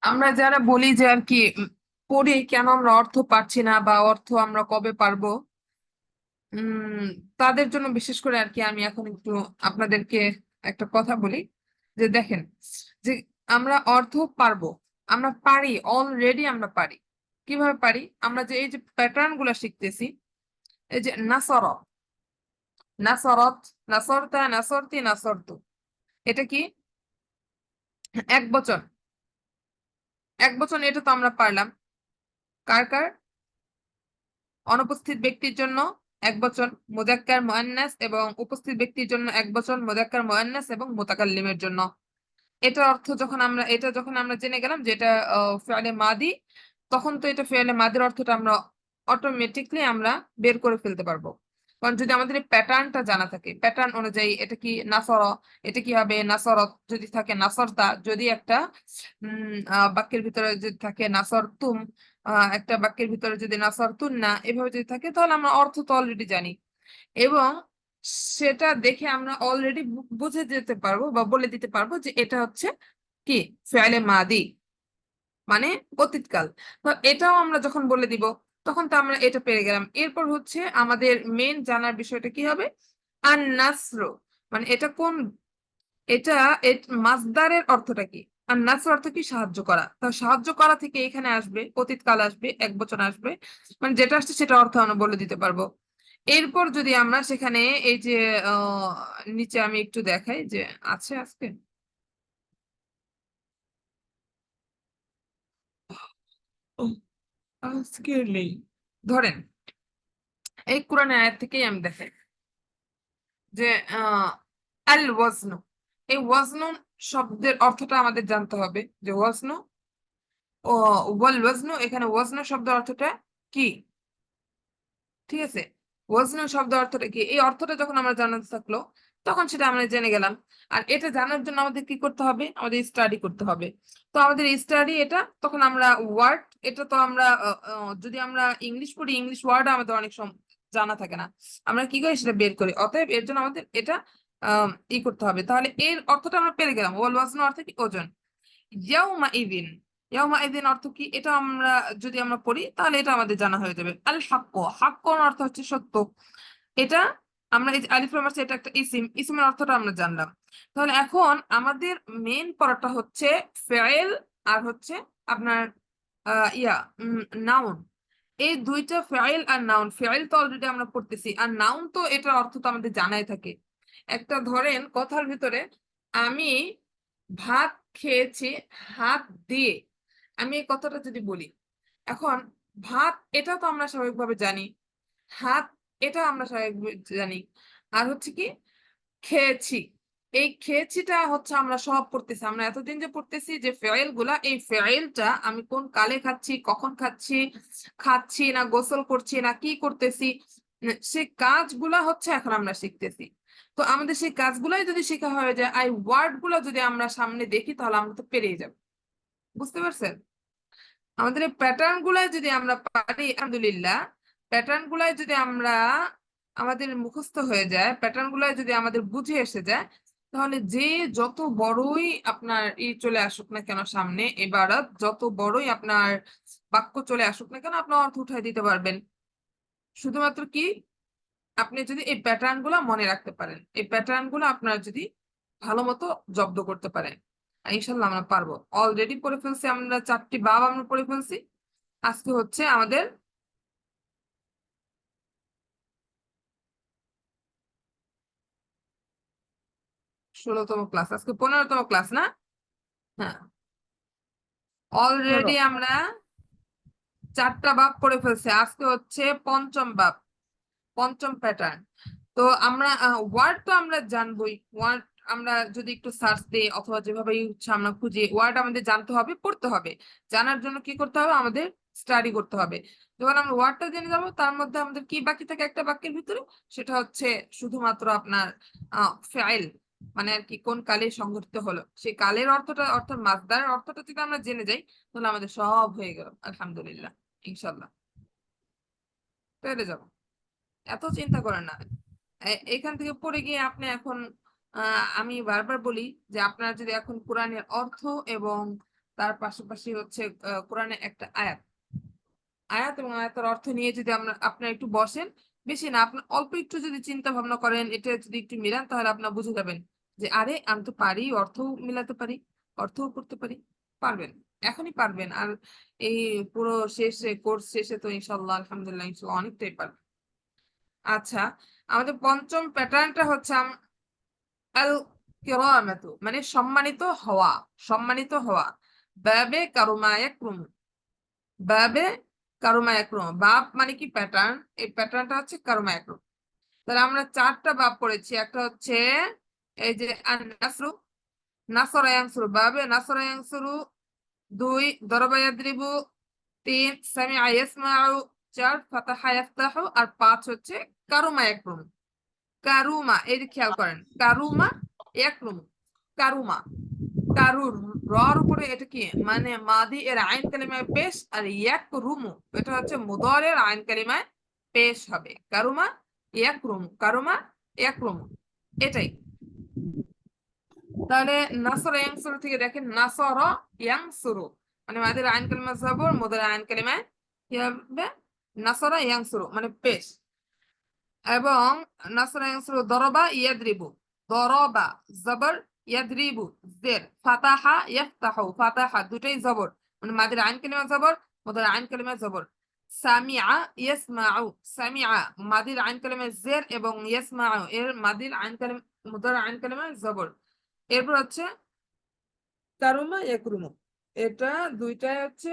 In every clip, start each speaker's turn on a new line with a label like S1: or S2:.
S1: আমরা যারা বলি যে আর কি পড়ি কেন আমরা অর্থ পাচ্ছি না বা অর্থ আমরা কবে পারবো, উম তাদের জন্য বিশেষ করে আর কি আমি এখন একটু আপনাদেরকে একটা কথা বলি যে দেখেন, যে আমরা অর্থ পারবো, আমরা পারি, অলরেডি আমরা পারি। কিভাবে পারি? আমরা যে এই যে প্যাটার্ন গুলা শিখতেছি, এই যে নাসর, নাসরত, নাসরতা, নাসরতি, নাসরতু, এটা কি এক বচন? এক বচন, এটা তো আমরা পারলাম। কার কার? অনুপস্থিত ব্যক্তির জন্য এক বচন মুজাক্কার মুআন্নাস, এবং উপস্থিত ব্যক্তির জন্য এক বচন মুজাক্কার মুআন্নাস এবং মুতাকাল্লিমের জন্য। এটা যখন আমরা জেনে গেলাম যে এটা ফেলে মাদি, তখন তো এটা ফেলে মাদির অর্থটা আমরা অটোমেটিকলি আমরা বের করে ফেলতে পারবো। কারণ যদি আমাদের এই প্যাটার্নটা জানা থাকে, প্যাটার্ন অনুযায়ী এটা কি নাসর, এটা কি হবে নাসরত, যদি থাকে নাসরতা, যদি একটা বাক্যের ভিতরে যদি থাকে নাসর তুম, একটা বাক্যের ভিতরে যদি নাসর তুন না, এভাবে যদি থাকে, তাহলে আমরা অর্থ তো অলরেডি জানি। এবং সেটা দেখে আমরা অলরেডি বুঝে যেতে পারবো বা বলে দিতে পারবো যে এটা হচ্ছে কি ফেলে মাদি, মানে অতীতকাল। তো এটাও আমরা যখন বলে দিব, তখন তো আমরা এটা পেরে গেলাম। এরপর হচ্ছে আমাদের মেন জানার বিষয়টা কি হবে, আন নাসর, মানে এটা কোন, এটা মাসদারের অর্থটা কি? আর নাসর অর্থ কি? সাহায্য করা। তো সাহায্য করা থেকে এখানে আসবে অতীতকাল, আসবে এক বচন আসবে, মানে যেটা আসছে সেটা অর্থ আমরা বলে দিতে পারবো। এরপর যদি আমরা সেখানে এই যে আহ নিচে আমি একটু দেখাই যে আছে আজকে, উহ, আজকে নেই। ধরেন এই কোরআনের আয়াত থেকেই আমি দেখাই যে আহ আল ওয়াজনু, এই ওয়াজনু শব্দের অর্থটা আমাদের জানতে হবে যে ওয়াজনু ও ওয়াল ওয়াজনু, এখানে ওয়াজনু শব্দের অর্থটা কি? ঠিক আছে, ওয়াজনু শব্দ অর্থটা কি, এই অর্থটা যখন আমরা জানাতে থাকলো, তখন সেটা আমরা জেনে গেলাম। আর এটা জানার জন্য আমাদের কি করতে হবে? আমাদের স্টাডি করতে হবে। তো আমাদের স্টাডি এটা, তখন আমরা ওয়ার্ড, এটা তো আমরা যদি আমরা ইংলিশ পড়ি, ইংলিশ ওয়ার্ড আমাদের অনেক জানা থাকে না, আমরা কি করি সেটা বের করি। অতএব এর জন্য আমাদের এটা করতে হবে। তাহলে এর অর্থটা আমরা পেরে গেলাম, ওয়াল ওয়াজনু অর্থ কি? ওজন। ইয়াউমা ইদিন, ইয়াউমা ইদিন অর্থ কি? এটা আমরা যদি আমরা পড়ি তাহলে এটা আমাদের জানা হয়ে যাবে। আল হাক্ক, হাক্ক অর্থ হচ্ছে সত্য। এটা আমরা এই যে আলিফ লাম আছে, এটা একটা ইসিম, ইসিমের অর্থটা আমরা জানলাম। তাহলে এখন আমাদের মেন পড়াটা হচ্ছে ফেয়েল, আর হচ্ছে আপনার ইয়া নাউন। এই দুইটা ফেয়েল আর নাউন, ফেয়েল তো অলরেডি আমরা পড়তেছি, আর নাউন তো এটার অর্থ তো আমাদের জানাই থাকে। একটা ধরেন কথার ভিতরে, আমি ভাত খেয়েছি হাত দিয়ে, আমি এই কথাটা যদি বলি, এখন ভাত এটা তো আমরা স্বাভাবিকভাবে জানি, হাত এটা আমরা স্বাভাবিক জানি, আর হচ্ছে কি খেয়েছি, এই খেয়েছিটা হচ্ছে আমরা সব পড়তেছি, আমরা এতদিন যে পড়তেছি যে ফেয়েল গুলা, এই ফেয়েলটা আমি কোন কালে খাচ্ছি, কখন খাচ্ছি, খাচ্ছি না গোসল করছি না কি করতেছি, সেই কাজগুলা হচ্ছে এখন আমরা শিখতেছি। তো আমাদের সেই কাজগুলাই যদি শেখা হয়ে যায়, এই ওয়ার্ড গুলা যদি আমরা সামনে দেখি, তাহলে আমরা তো পেরেই যাব। বুঝতে পারছেন? আমাদের এই প্যাটার্ন গুলাই যদি আমরা পারি, আলহামদুলিল্লাহ, প্যাটার্ন গুলাই যদি আমরা আমাদের মুখস্থ হয়ে যায়, প্যাটার্ন গুলাই যদি আমাদের বুঝে এসে যায়, তাহলে যে যত বড়ই আপনার চলে আসুক না কেন সামনে, এবারত যত বড়ই আপনার বাক্য চলে আসুক না কেন, আপনার অর্থ উঠাই দিতে পারবেন। শুধুমাত্র কি, আপনি যদি এই প্যাটার্ন গুলা মনে রাখতে পারেন, এই প্যাটার্ন গুলো আপনারা যদি ভালো মতো জব্দ করতে পারেন, আর ইনশাল্লাহ আমরা পারবো। অলরেডি পড়ে ফেলছি আমরা, 4টি বাব আমরা পড়ে ফেলছি। আজকে হচ্ছে আমাদের 16তম ক্লাস, আজকে 15তম ক্লাস না? হ্যাঁ,
S2: কেন?
S1: অলরেডি আমরা 4টা বাব পড়ে ফেলছি, আজকে হচ্ছে পঞ্চম বাব, পঞ্চম প্যাটার্ন। তো আমরা ওয়ার্ড তো আমরা জানবোই, ওয়ার্ড আমরা যদি একটু সার্চ দিই অথবা যেভাবে ইচ্ছা আমরা খুঁজি, ওয়ার্ড আমাদের জানতে হবে, পড়তে হবে। জানার জন্য কি করতে হবে? আমাদের স্টাডি করতে হবে। যখন আমরা ওয়ার্ডটা জেনে যাবো, তার মধ্যে আমাদের কি বাকি থাকে একটা বাক্যের ভিতরে, সেটা হচ্ছে শুধুমাত্র আপনার ফাইল, মানে আর কি কোন কালে সংঘটিত হলো, সেই কালের অর্থটা, অর্থাৎ মাসদারের অর্থটা যদি আমরা জেনে যাই, তাহলে আমাদের সব হয়ে গেল আলহামদুলিল্লাহ, ইনশাল্লাহ পেরে যাবো। এত চিন্তা করেন না। এখান থেকে পড়ে গিয়ে আপনি এখন আমি বারবার বলি যে আপনারা যদি এখন কোরআনের অর্থ এবং তার পাশাপাশি হচ্ছে কোরআনে একটা আয়াত আয়াত এবং আয়াতের অর্থ নিয়ে যদি আপনার একটু বসেন, বেশি না, আপনার অল্প একটু যদি চিন্তা ভাবনা করেন, এটা যদি একটু মিলান, তাহলে আপনার বুঝে যাবেন যে আরে আমি তো পারি, অর্থও মিলাতে পারি, অর্থও করতে পারি। পারবেন, এখনই পারবেন। আর এই পুরো শেষে, কোর্স শেষে তো ইনশাল্লাহ আলহামদুলিল্লাহ ইনশাল্লাহ অনেকটাই পারবেন। আচ্ছা, আমাদের পঞ্চম প্যাটার্নটা হচ্ছে আল কিরামাতু, মানে সম্মানিত হওয়া। সম্মানিত হওয়া। বাবে কারুমা ইয়াকরুম। বাবে কারুমা ইয়াকরুম, বাব মানে কি প্যাটার্ন, এই প্যাটার্নটা হচ্ছে কারুমা ইয়াকরুম। তাহলে আমরা চারটা বাব পড়েছি। একটা হচ্ছে এই যে আন নাসরু, নাসরা ইয়ানসুরু, বাবে নাসরা ইয়ানসুরু। দুই, দরবা ইয়াদরিবু। তিন, সামিআ ইয়াসমাউ। চার, ফাতাহা ইয়াফতাহু। আর পাঁচ হচ্ছে কারুমা ইয়াকরুম। কারুমা, এই যে খেয়াল করেন, কারুমা ইয়াকরুম। কারুমা, কারুর, রর উপরে এটা কি মানে মাদি এর আইন কালিমায় পেশ, আর ইয়াকরুমু এটা হচ্ছে মুদারের আইন কালিমায় পেশ হবে। কারুমা ইয়াকরুমু, কারুমা ইয়াকরুমু, এটাই। তাহলে নাসরা ইয়ানসুরু থেকে দেখেন, নাসরা ইয়ানসুরু, মানে মাদির আইন কালিমা জবর, মুদারের আইন কালিমায় কি হবে, নাসরা ইয়ানসুরু মানে পেশ। এবং নাসরা ইয়ানসুরু, দরবা ইয়াদরিবু, দরবা জবর, ইয়াদরিবু জের, ফাতাহা ইয়াফতাহু, ফাতাহা দুটাই জবর, মানে মাদের আইন কালিমা জবর, মুদার আইন কালিমা জবর। সামিআ ইয়াসমাউ, সামিআ মাদির আইন কালিমা জের, এবং ইয়াসমাউ এর মাদির আইন কালিমা, মুদার আইন কালিমা জবর। এরপর হচ্ছে কারুমা ইয়াকরুমু, এটা দুইটাই হচ্ছে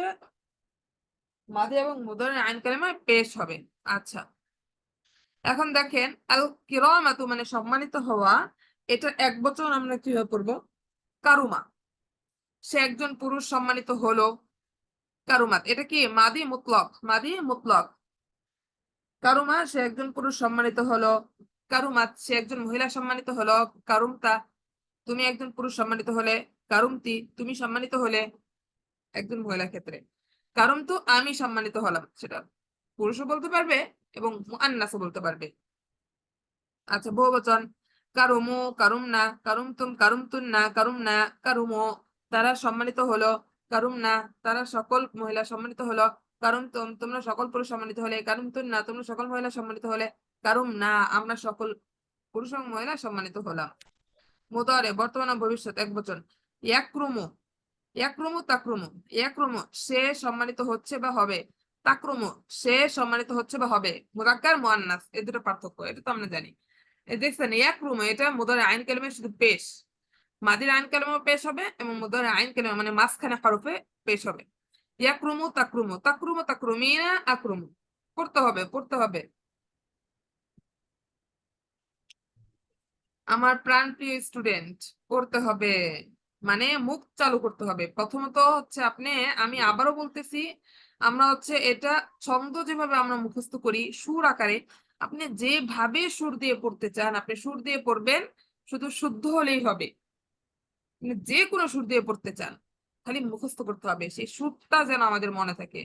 S1: মাদি এবং মুদার আইন কালিমায় পেশ হবে। আচ্ছা, এখন দেখেন আল কিরামাতু মানে সম্মানিত হওয়া, এটা এক বচন আমরা কিভাবে পড়বো, কারুমা। সে একজন পুরুষ সম্মানিত হলো। কারুমাত এটা কি মাদি মুতলক, মাদি মুতলক। কারুমা সে একজন পুরুষ সম্মানিত হলো। কারুমাত সে একজন মহিলা সম্মানিত হলো। কারুমতা তুমি একজন পুরুষ সম্মানিত হলে। কারুমতি তুমি সম্মানিত হলে, একজন মহিলার ক্ষেত্রে। কারুমতু আমি সম্মানিত হলাম, সেটা পুরুষও বলতে পারবে এবং মুআন্নাসও বলতে পারবে। আচ্ছা, বহুবচন, কারুমু, কারুমনা, কারুমতুম, কারুমতুন্না, কারুমনা, কারুমু তারা সম্মানিত হলো। কারুমনা তারা সকল মহিলা সম্মানিত হলো। কারুমতুম তোমরা সকল পুরুষ সম্মানিত হলে। কারুমতুন্না তোমরা সকল মহিলা সম্মানিত হলে। কারুমনা আমরা সকল পুরুষ এবং মহিলা সম্মানিত হলাম। মুদারে বর্তমান ও ভবিষ্যৎ এক বচন। ইয়াকরুমু, ইয়াকরুমু তাকরুমু, ইয়াকরুমু সে সম্মানিত হচ্ছে বা হবে। তাকরুমু সে সম্মানিত হচ্ছে বা হবে। মুযাক্কার মুআন্নাস এই দুটো পার্থক্য, এটা তো আমরা জানি। এই দেখছেন ইয়াকরুমু এটা মুদারে আইন কালিমা শুধু পেশ, মাদির আইন কালিমা পেশ হবে এবং মুদারে আইন কালিমা মানে মাঝখানে হরফে পেশ হবে। ইয়াকরুমু তাকরুমু, তাকরুমু তাকরুমিনা, আকরুমু পড়তে হবে, পড়তে হবে। আমার প্রাণপ্রিয় স্টুডেন্ট, পড়তে হবে, মানে মুখ চালু করতে হবে। প্রথমত হচ্ছে আপনি, আমি আবারও বলতেছি, আমরা হচ্ছে এটা ছন্দ যেভাবে আমরা মুখস্থ করি সুর আকারে, আপনি যেভাবে সুর দিয়ে পড়তে চান আপনি সুর দিয়ে পড়বেন, শুধু শুদ্ধ হলেই হবে। যে কোনো সুর দিয়ে পড়তে চান, খালি মুখস্থ করতে হবে, সেই সুরটা যেন আমাদের মনে থাকে।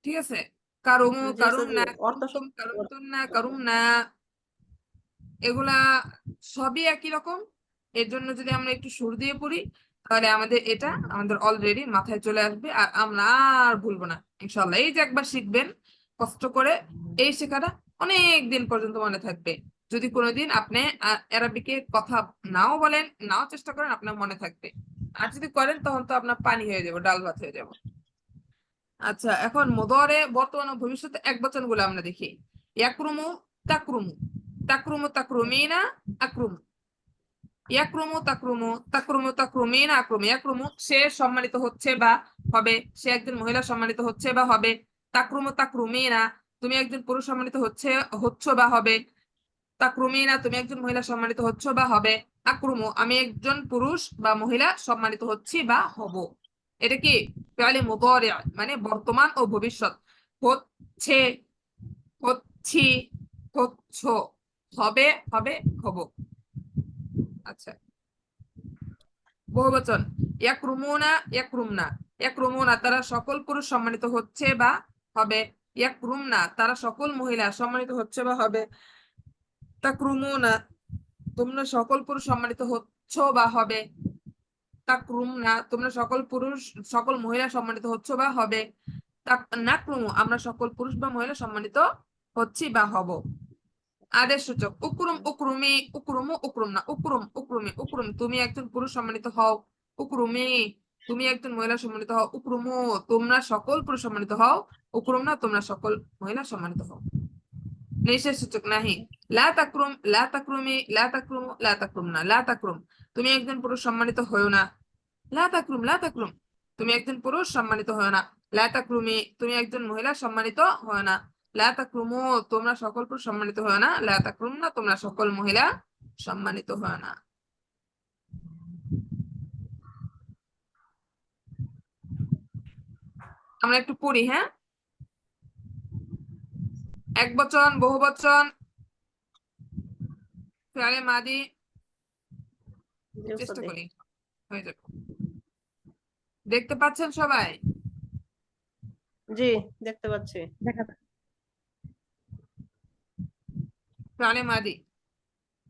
S1: ঠিক আছে, কারুমু,
S2: জি
S1: কারুম
S2: আচ্ছা,
S1: না,
S2: জি অর্থ
S1: কারুমতুম, কারুমতুন না, কারুম না, এগুলা সবই একই রকম। এর জন্য যদি আমরা একটু সুর দিয়ে পড়ি, তাহলে আমাদের এটা আমাদের অলরেডি মাথায় চলে আসবে, আর আমরা আর ভুলবো না ইনশাল্লাহ। এই যে একবার শিখবেন কষ্ট করে, এই শেখাটা অনেক দিন পর্যন্ত মনে থাকবে। যদি কোনোদিন আপনি আরবিকে কথা নাও বলেন, নাও চেষ্টা করেন, আপনার মনে থাকবে। আর যদি করেন তখন তো আপনার পানি হয়ে যাবে, ডাল ভাত হয়ে যাবে। আচ্ছা, এখন মুদারে বর্তমান ও ভবিষ্যতে এক বচন গুলো আমরা দেখি। ইয়াকরুমু তাকরুমু, তাকরুমু তাকরুমিনা, আকরুমু। ইয়াকরুমু তাকরুমু, তাকরুমু তাকরুমিনা, আকরুমু। ইয়াকরুমু সে সম্মানিত হচ্ছে বা হবে, সে একজন মহিলা সম্মানিত হচ্ছে বা হবে। তাকরুমু তাকরুমিনা তুমি একজন পুরুষ সম্মানিত হচ্ছে, হচ্ছ বা হবে। তাকরুমিনা তুমি একজন মহিলা সম্মানিত হচ্ছ বা হবে। আকরুমু আমি একজন পুরুষ বা মহিলা সম্মানিত হচ্ছি বা হব। এটা কি ফি'লে মুদারি, মানে বর্তমান ও ভবিষ্যৎ। হচ্ছে, হচ্ছি, হচ্ছ, হবে, হবে, হব। আচ্ছা, বহুবচন, ইয়াকরুমুনা, ইয়াকরুমনা, ইয়াকরুমুনা তারা সকল পুরুষ সম্মানিত হচ্ছে বা হবে। ইয়াকরুমনা তারা সকল মহিলা সম্মানিত হচ্ছে বা হবে। তাকরুমুনা তোমরা সকল পুরুষ সম্মানিত হচ্ছ বা হবে। তাকরুমনা তোমরা সকল পুরুষ সকল মহিলা সম্মানিত হচ্ছ বা হবে। নাকরুমু আমরা সকল পুরুষ বা মহিলা সম্মানিত হচ্ছি বা হব। আদেশ সূচক উকরুম উকরুমি উকরুমু উকরুমনা উকরুম উকরুমি উকরুম তুমি একজন পুরুষ সম্মানিত হও। উকরুমি তুমি একজন মহিলা সম্মানিত হও। উকরুমু তোমরা সকল পুরুষ সম্মানিত হও। উকরুমনা তোমরা সকল মহিলা সম্মানিত হও। নিষেধ সূচক নাহি। লা তাকরুম লা তাকরুমি লা তাকরুমু লা তাকরুমনা লা তাকরুম তুমি একজন পুরুষ সম্মানিত হও না। লা তাকরুম লা তাকরুম তুমি একজন পুরুষ সম্মানিত হয় না। লা তাকরুমি তুমি একজন মহিলা সম্মানিত হয় না। লা তাকরুমু তোমরা সকল পুরুষ সম্মানিত হয় না। লা তাকরুমনা তোমরা সকল মহিলা সম্মানিত হয় না। আমরা একটু পড়ি, হ্যাঁ। এক বচন, বহু বচন, ফেয়ালে মাদি
S2: জি
S1: চেষ্টা
S2: উস্তাদ।
S1: করি, হয়ে যাবে। দেখতে পাচ্ছেন সবাই?
S2: জি দেখতে পাচ্ছি।
S1: ফেয়ালে মাদি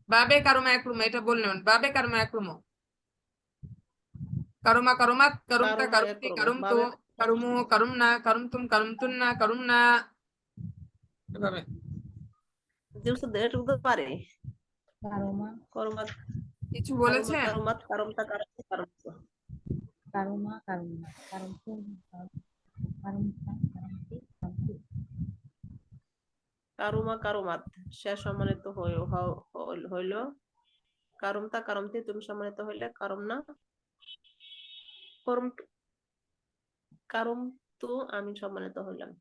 S1: বাবে কারুমা একরুমা এটা বললেন। বাবে কারুমা একরুমো কারুমা কারুমাত কারুমতা
S2: কারুমা
S1: কারুমতি
S2: একরমা
S1: কারুমতু
S2: বাবে
S1: কারুমু কারুমনা কারুমতুম কারুমতুন্না কারুমনা এভাবে।
S2: জি উস্তাদ এটুকু তো পারে।
S3: কারোমা
S2: করমাত
S1: কিছু
S2: কারুমা
S1: বলেছেন?
S2: কারুমাত কারুমতা কারুমতি কারুমতু
S3: কারোমা কারোমা কারণ কারণটা কারণটি কারণটি
S2: কারুমা কারুমাত সে সম্মানিত হইল। কারুমতা কারুমতি তুমি সম্মানিত হইলে। কারুমনা করম কারুমতু আমি সম্মানিত হইলাম।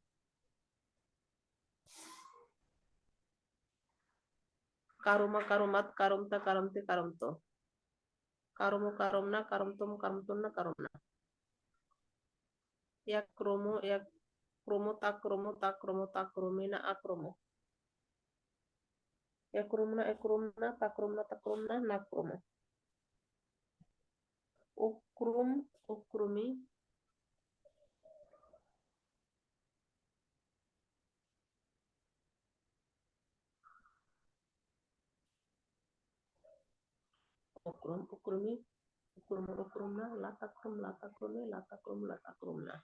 S2: কারুমা কারুমাত কারুমতা কারুমতি কারুমতু কারুমু কারুমনা কারুমতুম কারুমতুন্না কারুমনা। ইয়াক্রমু ইয়াক্রমু তাক্রমু তাক্রমু তাক্রমিনা আক্রমু। ইয়াক্রমুনা ইয়াক্রমুনা তাক্রমুনা তাক্রমুনা নাক্রমু। উক্রুম উক্রুমি উক্রুম উক্রুমি উক্রুম উক্রুমনা লাতাক্রম লাতাক্রমে লাতাক্রম লাতাক্রমনা।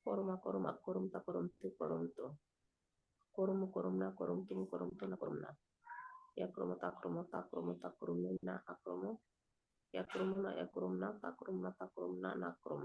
S2: করমা করমা করমতা করমতি করমতো করমু করমনা করমতুম করমতুনা করমনা। ইয়াক্রম তাক্রম তাক্রম তাক্রমিনা আক্রম। ইয়াক্রমুনা ইয়াক্রমনা তাক্রমনা তাক্রমনা নাক্রম।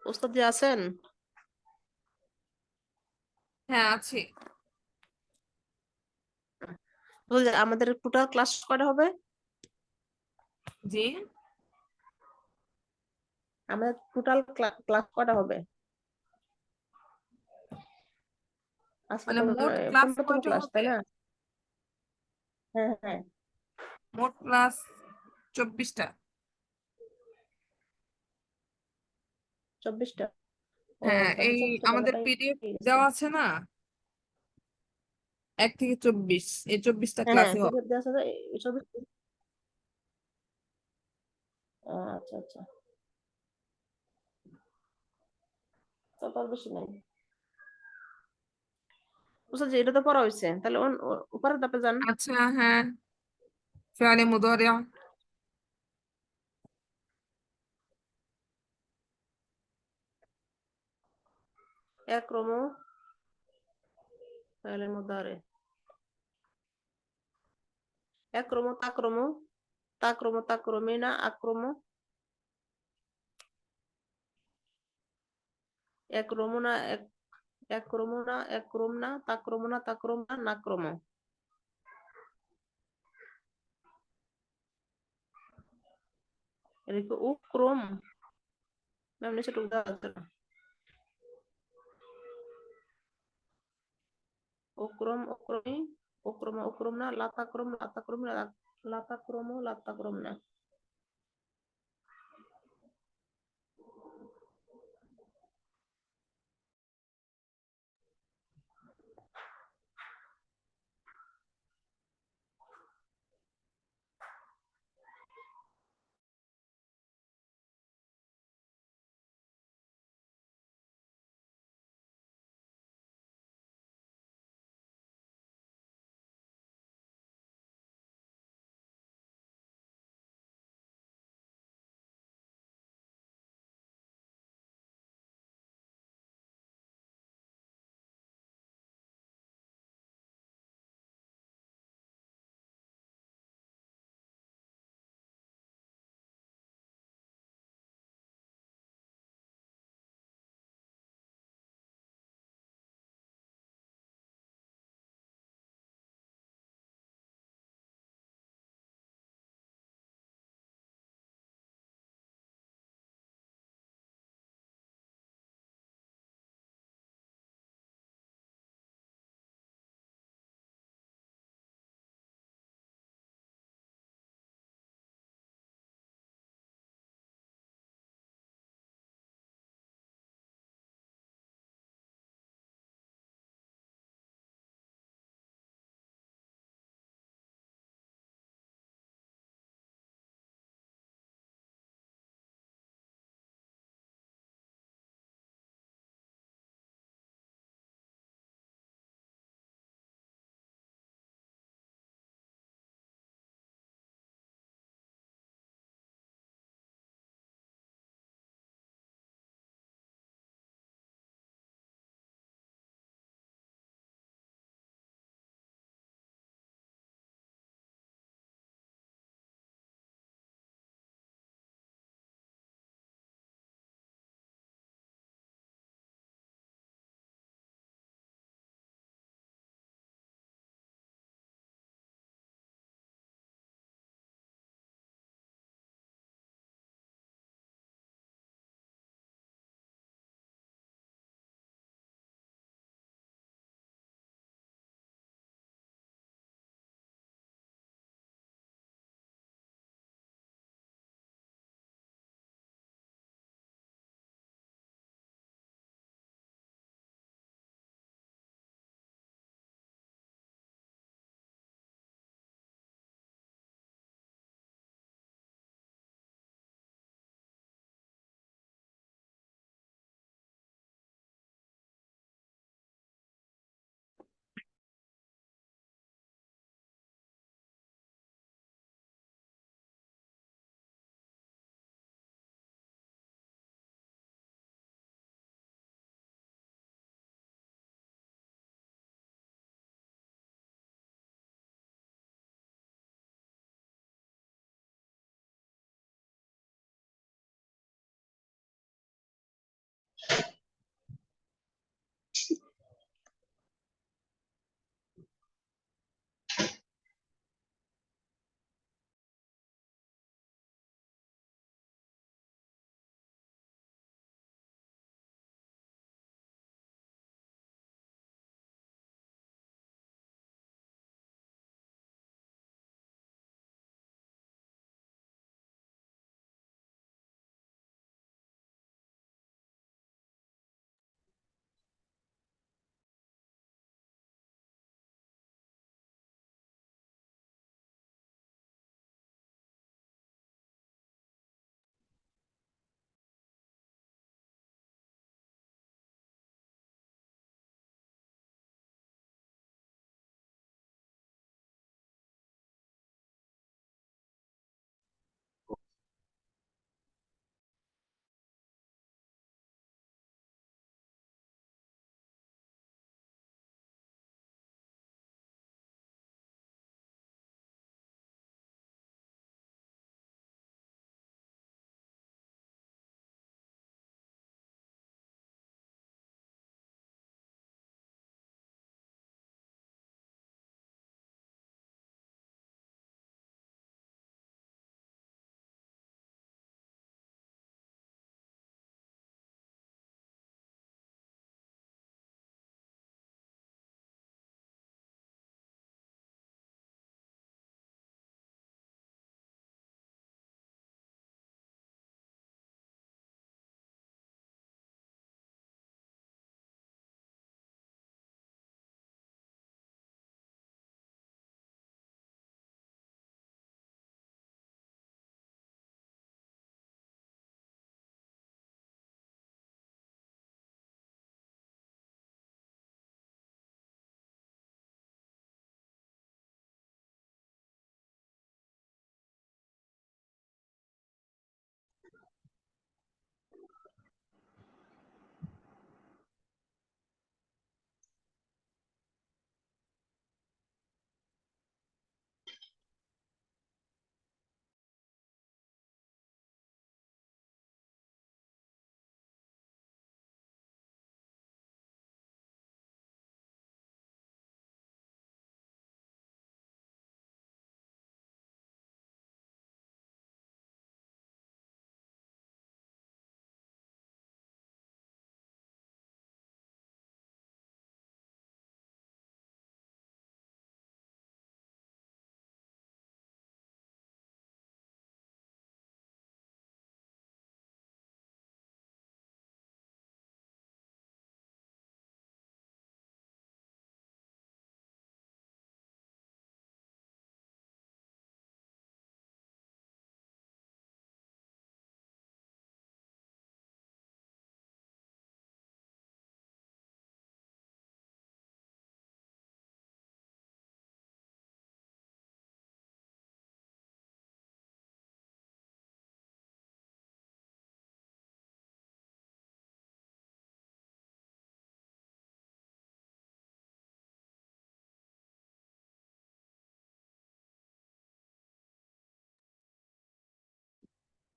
S2: উস্তাদ জি আছেন?
S1: হ্যাঁ আছি।
S2: বলছে আমাদের টোটাল ক্লাস কয়টা হবে?
S1: জি
S2: আমাদের টোটাল ক্লাস কয়টা হবে? আজকে
S1: মানে
S2: তো
S1: মোট ক্লাস
S2: 15তম
S1: কয়টা
S2: ক্লাস,
S1: হবে?
S2: তাই না? হ্যাঁ হ্যাঁ,
S1: মোট ক্লাস 24টা।
S2: 24টা। ও
S1: হ্যাঁ,
S2: তাহলে
S1: এই
S2: 24টা
S1: আমাদের
S2: জায়গাটাই
S1: পিডিএফ
S2: ঠিক আছে।
S1: দেওয়া আছে না, 1 থেকে 24, এই 24টা
S2: হ্যাঁ হ্যাঁ,
S1: ক্লাসই হবে।
S2: পিডিএফ দেওয়া আছে, 24। আচ্ছা আচ্ছা, তো আর বেশি নাই। বুঝছো যে এটা তো পড়া হয়েছে, তাহলে উপরের ধাপে যান।
S1: আচ্ছা হ্যাঁ, ফেয়ালে মুদারিয়া।
S2: একরমু ফেলে মুদারে, একরমু তাকরমু, তাকরমু তাকরমিনা, আক্রমু, একরমুনা একরমুনা একরমনা, তাকরমুনা তাকরমনা, নাক্রমু। এটা কি উক্রম? ম্যাম নিচে টুক দেওয়া আছে না? উক্রম উক্রমি, উক্রমা উক্রমনা, লাতাক্রম লাতাক্রমনা, লাতাক্রমু লাতাক্রমনা।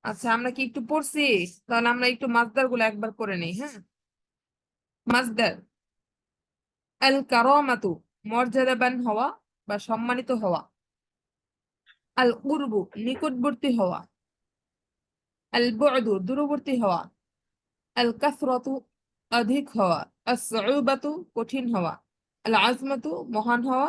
S1: আচ্ছা, আমরা কি একটু পড়ছি? তাহলে আমরা একটু মাসদার গুলো একবার করে নেই। হ্যাঁ, মাসদার আল কারামাতু মর্যাদাবান হওয়া বা সম্মানিত হওয়া, আল কুরবু নিকটবর্তী হওয়া, আল বু'দু দূরবর্তী হওয়া, আল কাসরাতু অধিক হওয়া, আস সুউবাতু কঠিন হওয়া, আল আজমাতু মহান হওয়া,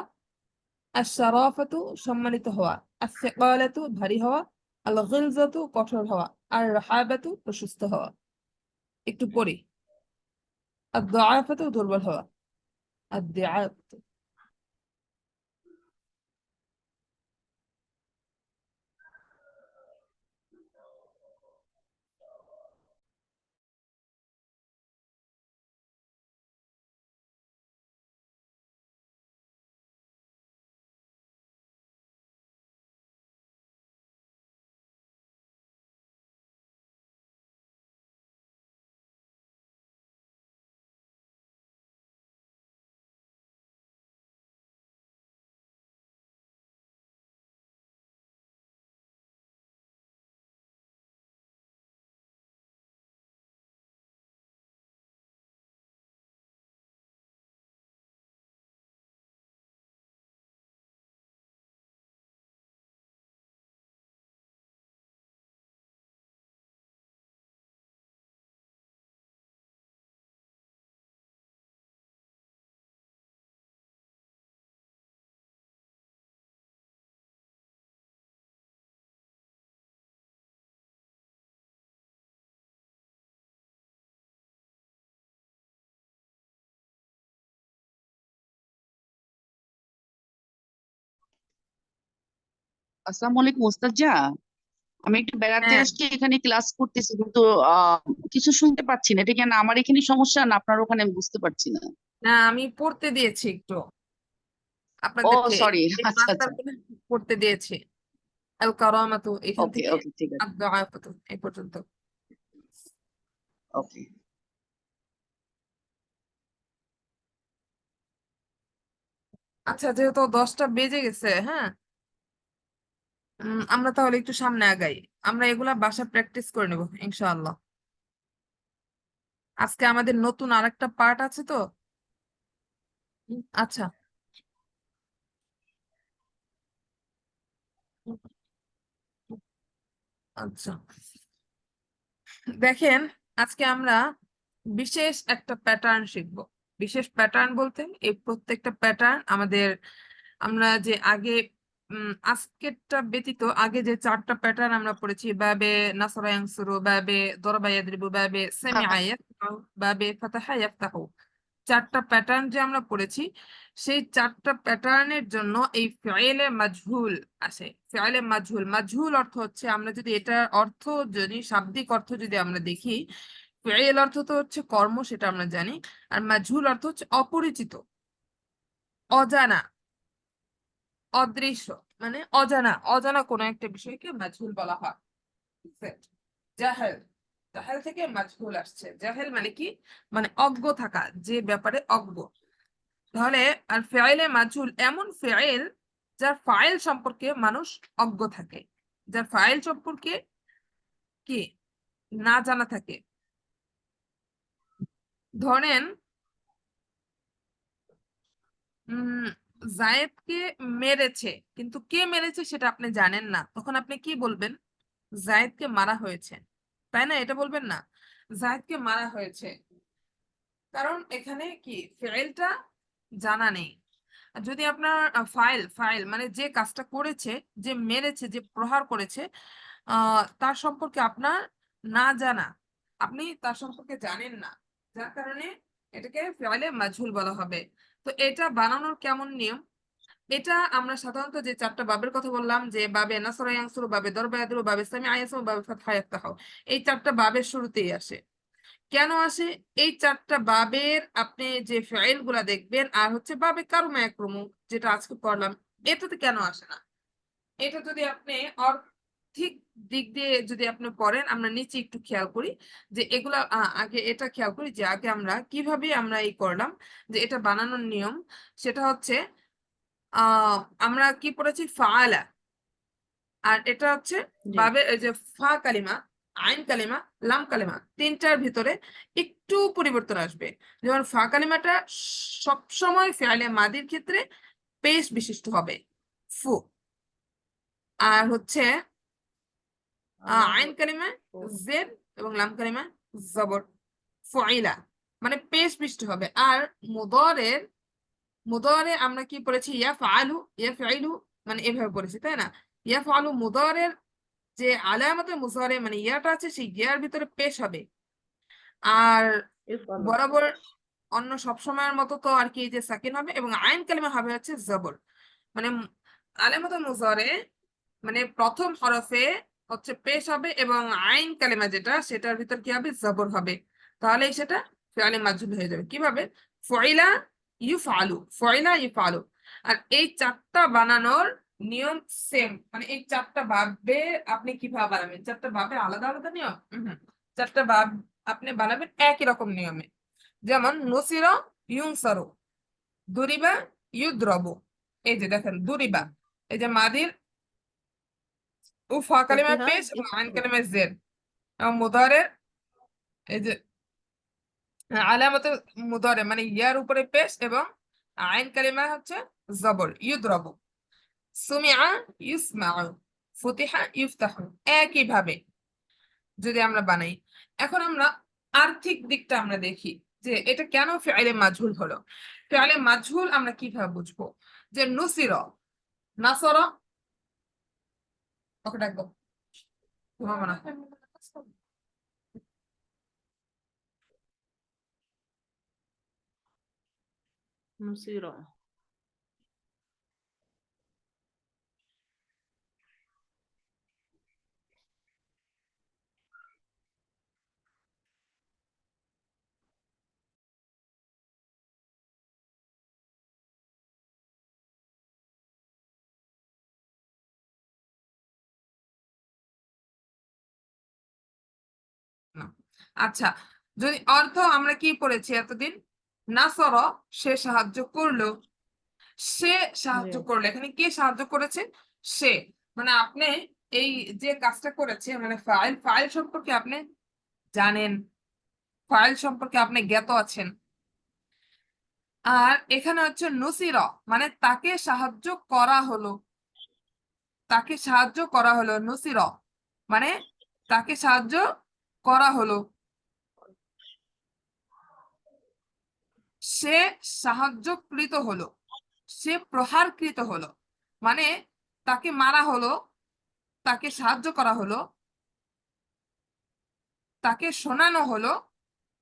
S1: আস শারাফাতু সম্মানিত হওয়া, আস সিকালাতু ভারী হওয়া, আল গিলজাতু কঠোর হওয়া, আর রাহাবাতু প্রশস্ত হওয়া। একটু পড়ি। আর দাআফাতু দুর্বল হওয়া, আর দিআফাতু।
S4: আসসালামু আলাইকুম ওস্তাদ। আমি একটু বেড়াতে
S1: হ্যাঁ,
S4: আসছি, এখানে ক্লাস করতেছি কিন্তু কিছু শুনতে পাচ্ছি না। এটা কেন আমার এখানে সমস্যা না আপনার ওখানে আমি বুঝতে পারছি না।
S1: না আমি পড়তে দিয়েছি একটু
S4: ও
S1: আপনাদেরকে,
S4: সরি,
S1: এই
S4: আচ্ছা
S1: মাসদার
S4: আচ্ছা,
S1: গুলো পড়তে দিয়েছি। আল কারামাতু এখান
S4: ওকে
S1: থেকে
S4: ওকে ঠিক আছে,
S1: আদ দাআফাতু এই পর্যন্ত।
S4: ওকে।
S1: আচ্ছা, যেহেতু 10টা বেজে গেছে, হ্যাঁ, আমরা তাহলে একটু সামনে আগাই। আমরা এগুলা বাসা প্র্যাকটিস করে নেব ইনশাআল্লাহ। আজকে আমাদের নতুন আরেকটা পার্ট আছে তো। আচ্ছা, আচ্ছা, দেখেন, আজকে আমরা বিশেষ একটা প্যাটার্ন শিখব। বিশেষ প্যাটার্ন বলতে এই প্রত্যেকটা প্যাটার্ন আমাদের, আমরা যে আগে আজকেরটা ব্যতীত আগে যে 4টা প্যাটার্ন আমরা পড়েছি, বাবে নাসরা ইয়ানসুরু, বাবে দরবা ইয়াদরিবু, বাবে সামিআ ইয়াসমাউ, বাবে ফাতাহা ইয়াফতাহু, 4টা প্যাটার্ন যে আমরা পড়েছি, সেই 4টা প্যাটার্নের জন্য এই ফিআইলে মাজহুল আসে। ফিআইলে মাজহুল, মাজহুল অর্থ হচ্ছে, আমরা যদি এটার অর্থ, যদি শাব্দিক অর্থ যদি আমরা দেখি, ফিআইল অর্থ তো হচ্ছে কর্ম, সেটা আমরা জানি। আর মাজহুল অর্থ হচ্ছে অপরিচিত, অজানা, অদৃশ্য, মানে অজানা, অজানা কোনো একটা বিষয়কে মাজহুল বলা হয়। জাহেল, জাহেল থেকে মাজহুল আসছে। জাহেল মানে কি? মানে অজ্ঞ থাকা, যে ব্যাপারে অজ্ঞ। তাহলে আর ফেয়াইলে মাজহুল এমন ফেয়াইল যার ফাইল সম্পর্কে মানুষ অজ্ঞ থাকে, যার ফাইল সম্পর্কে কি না জানা থাকে। ধরেন উম জায়েদকে মেরেছে, কিন্তু কে মেরেছে সেটা আপনি জানেন না, তখন আপনি কি বলবেন? জায়েদকে মারা হয়েছে, তাই না? এটা বলবেন না, জায়েদকে মারা হয়েছে, কারণ এখানে কি ফেইলটা জানা নেই। আর যদি আপনার ফাইল, ফাইল মানে যে কাজটা করেছে, যে মেরেছে, যে প্রহার করেছে, তার সম্পর্কে আপনার না জানা, আপনি তার সম্পর্কে জানেন না, যার কারণে এটাকে ফেইলে মাজহুল বলা হবে। তো এটা বানানোর কেমন নিয়ম? এটা আমরা সাধারণত যে 4টা বাবের কথা বললাম, যে বাবে নাসরা ইয়ানসুরু, বাবে দরবা ইয়াদরু, বাবে সামিআ ইয়াসমাউ, বাবে ফাতহা ইয়াফতাহু, এই 4টা বাবের শুরুতেই আসে। কেন আসে? এই 4টা বাবের আপনি যে ফাইল গুলা দেখবেন, আর হচ্ছে বাবে কারুমা একরমু, যেটা আজকে পড়লাম, এটাতে কেন আসে না? এটা যদি আপনি অর্থিক দিক দিয়ে যদি আপনি পড়েন, আমরা নিচে একটু খেয়াল করি যে এগুলা, আগে এটা খেয়াল করি যে আগে আমরা কিভাবে আমরা এই করলাম, যে এটা বানানোর নিয়ম। সেটা হচ্ছে আমরা কি পড়েছি? ফাআলা। আর এটা হচ্ছে
S2: জি
S1: বাবে, এই যে ফা কালিমা, আইন কালিমা, লাম কালিমা, তিনটার ভিতরে একটু পরিবর্তন আসবে। যেমন ফা কালিমাটা সবসময় ফেয়ালে মাদির ক্ষেত্রে পেশ বিশিষ্ট হবে, ফু। আর হচ্ছে আইন কালিমা জের এবং লাম কালিমা জবর, ফাইলা, মানে পেশ বিশিষ্ট হবে। আর মুদারের, মুদারে আমরা কি পড়েছি, ইয়াফআলু, ইয়াফআইলু, মানে এভাবে পড়েছি তাই না? ইয়াফআলু মুদারের যে আলামাতুল মুজারে মানে ইয়াটা আছে, সেই ইয়ার ভিতরে পেশ হবে। আর
S2: ইফআলু।
S1: বরাবর অন্য সব সময়ের মতো তো আর কি, যে সাকিন হবে এবং আইন কালিমা হবে হচ্ছে জবর। মানে আলামাতুল মুজারে মানে প্রথম হরফে হচ্ছে পেশ হবে এবং আইন কালিমা যেটা, সেটার ভিতর কি হবে, জবর হবে। তাহলে সেটা ফিআলে মাজহুল হয়ে যাবে। কিভাবে? ফাইলা ইউফআলু, ফাইলা ইউফআলু। আর এই চারটা বানানোর নিয়ম সেম, মানে এই চারটা ভাবে আপনি কিভাবে বানাবেন, চারটা ভাবে আলাদা আলাদা নিয়ম, চারটা ভাব আপনি বানাবেন একই রকম নিয়মে। যেমন নুসিরা ইউনসারু, দুরিবা ইউদ্রবু। এই যে দেখেন দুরিবা, এই যে মাদির ফা কালিমা
S2: ফতিহা
S1: পেশ এবং আইন
S2: ইফআলু।
S1: কালিমা জের, এবং মুদারে এই যে আলামতে মুদারে মানে ইয়ার উপরে পেশ এবং আইন কালিমা হচ্ছে জবর, ইউদ্রবু। সুমিআ ইউসমাউ, ফুতিহা ইফতাহু। একই ভাবে যদি আমরা বানাই। এখন আমরা আর্থিক দিকটা আমরা দেখি যে এটা কেন ফিআলে মাজহুল হলো। ফিআলে মাজহুল আমরা কিভাবে বুঝবো? যে নুসিরা, নাসরা, ওকে ডাকবো, ঘুমাবো না।
S2: নুসিরা।
S1: না। আচ্ছা, যদি অর্থ আমরা কি পড়েছি এতদিন, নাসর সে সাহায্য করলো, সে সাহায্য
S2: জি।
S1: করলো, এখানে কে সাহায্য করেছে? সে। মানে আপনি এই যে কাজটা করেছে, মানে ফাইল, ফাইল সম্পর্কে আপনি জানেন, ফাইল সম্পর্কে আপনি জ্ঞাত আছেন। আর এখানে হচ্ছে নুসিরা, মানে তাকে সাহায্য করা হলো, তাকে সাহায্য করা হলো, নুসিরা মানে তাকে সাহায্য করা হলো। সে সাহায্যকৃত হলো, সে প্রহারকৃত হলো, মানে তাকে মারা হলো, তাকে সাহায্য করা হলো, তাকে শোনানো হলো,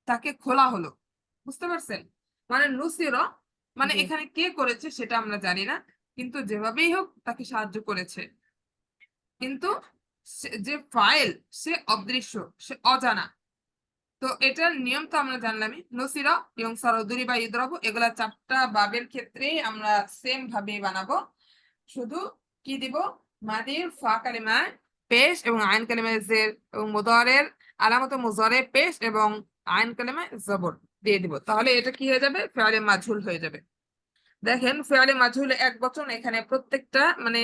S1: তাকে খোলা হলো। বুঝতে পারছেন? মানে নুসিরা মানে
S2: জি।
S1: এখানে কে করেছে সেটা আমরা জানি না, কিন্তু যেভাবেই হোক তাকে সাহায্য করেছে। কিন্তু যে ফাইল সে অদৃশ্য, সে অজানা। তো এটার নিয়ম তো আমরা জানলামই, নসিরা এবং সরদুরি বা ইদরাবু, এগুলা চারটা বাবের ক্ষেত্রে আমরা সেম ভাবে বানাবো। শুধু কি দিব, মাদির ফা কালিমায় পেশ এবং আইন কালিমায় জের, এবং মুদারের আলামত মুজারে পেশ এবং আইন কালিমায় জবর দিয়ে দিব। তাহলে এটা কি হয়ে যাবে, ফেয়ালে মাজহুল হয়ে যাবে। দেখেন ফেয়ালে মাজহুল এক বচন, এখানে প্রত্যেকটা মানে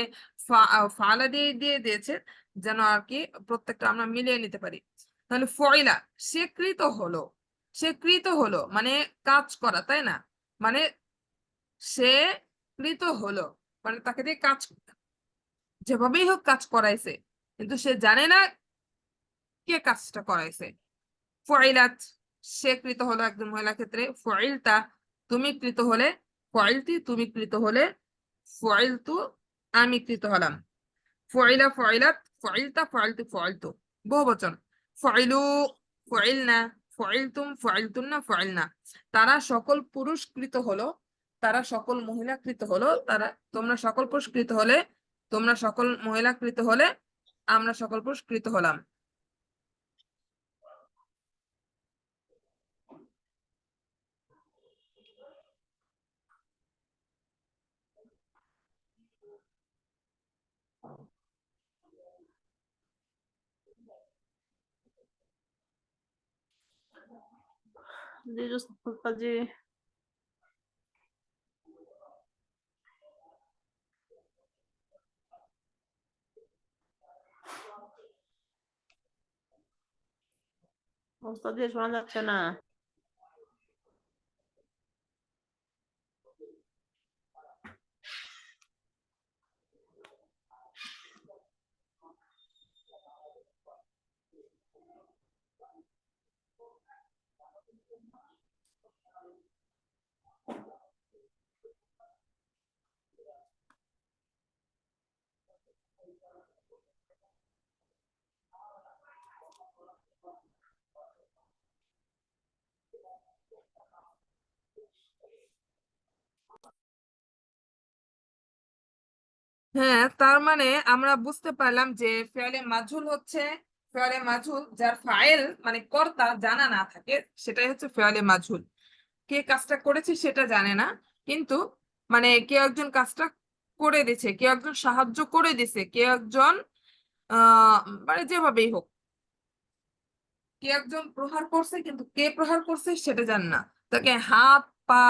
S1: ফালা দিয়ে দিয়ে দিয়েছে যেন আর কি প্রত্যেকটা আমরা মিলিয়ে নিতে পারি। তাহলে ফয়লা, সে কৃত হলো, সে কৃত হলো মানে কাজ করা, তাই না? মানে সে কৃত হলো মানে তাকে দিয়ে কাজ, যেভাবেই হোক কাজ করাইছে, কিন্তু সে জানে না কে কাজটা করাইছে। ফয়লাত, সে কৃত হলো একজন মহিলা ক্ষেত্রে। ফয়লতা, তুমি কৃত হলে। ফয়লতি, তুমি কৃত হলে। ফয়লতু, আমি কৃত হলাম। ফয়লা, ফয়লাত, ফয়লতা, ফয়লতু, ফয়লতু বহুবচন। ফয়লু, ফয়লনা, ফয়লতুম, ফয়লতুন্না, ফয়লনা। তারা সকল পুরুষ কৃত হলো, তারা সকল মহিলা কৃত হলো, তারা, তোমরা সকল পুরুষ কৃত হলে, তোমরা সকল মহিলা কৃত হলে, আমরা সকল পুরুষ কৃত হলাম।
S2: जी जो सफलता जी। ওস্তাদ দিয়ে শোনা যাচ্ছে না।
S1: হ্যাঁ, তার মানে আমরা বুঝতে পারলাম যে ফেয়ালে মাজহুল হচ্ছে ফেয়ালে মাজহুল যার ফাইল মানে কর্তা জানা না থাকে, সেটাই হচ্ছে ফেয়ালে মাজহুল। কে কাজটা করেছে সেটা জানে না, কিন্তু মানে কেউ একজন কাজটা করে দিছে, কেউ একজন সাহায্য করে দিছে, কেউ একজন আহ মানে যেভাবেই হোক কে একজন প্রহার করছে, কিন্তু কে প্রহার করছে সেটা জান না। তাকে হাত পা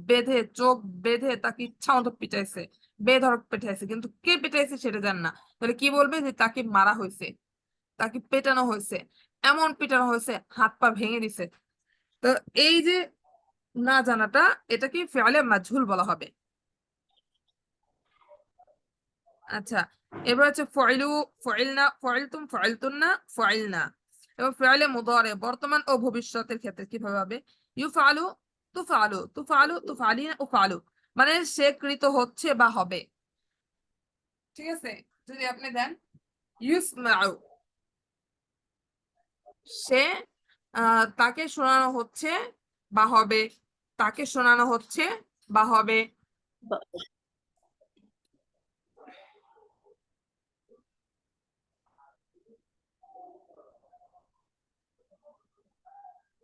S1: বেঁধে চোখ বেঁধে তাকে ইচ্ছা মতো পিটাইছে, বেধড়ক পিটাইছে, কিন্তু কে পিটাইছে সেটা জান না। তাহলে কি বলবে? যে তাকে মারা হয়েছে, তাকে পেটানো হয়েছে, এমন পিটানো হয়েছে, হাত পা ভেঙে দিছে। তো এই যে না জানাটা, এটাকে ফেয়ালে মাজহুল বলা হবে। আচ্ছা, এবার হচ্ছে ফয়লু, ফয়লনা, ফয়লতুম, ফয়লতুন্না, ফয়লনা। এবার ফেয়ালে মুদারে বর্তমান ও ভবিষ্যতের ক্ষেত্রে কিভাবে হবে? ইউফালু, তুফালু, তুফালু, তুফালিনা, উফালু। মানে সে কৃত হচ্ছে বা হবে। ঠিক আছে, যদি আপনি দেন ইউসমাউ, সে তাকে শোনানো হচ্ছে বা হবে, তাকে শোনানো হচ্ছে বা হবে।
S2: বা-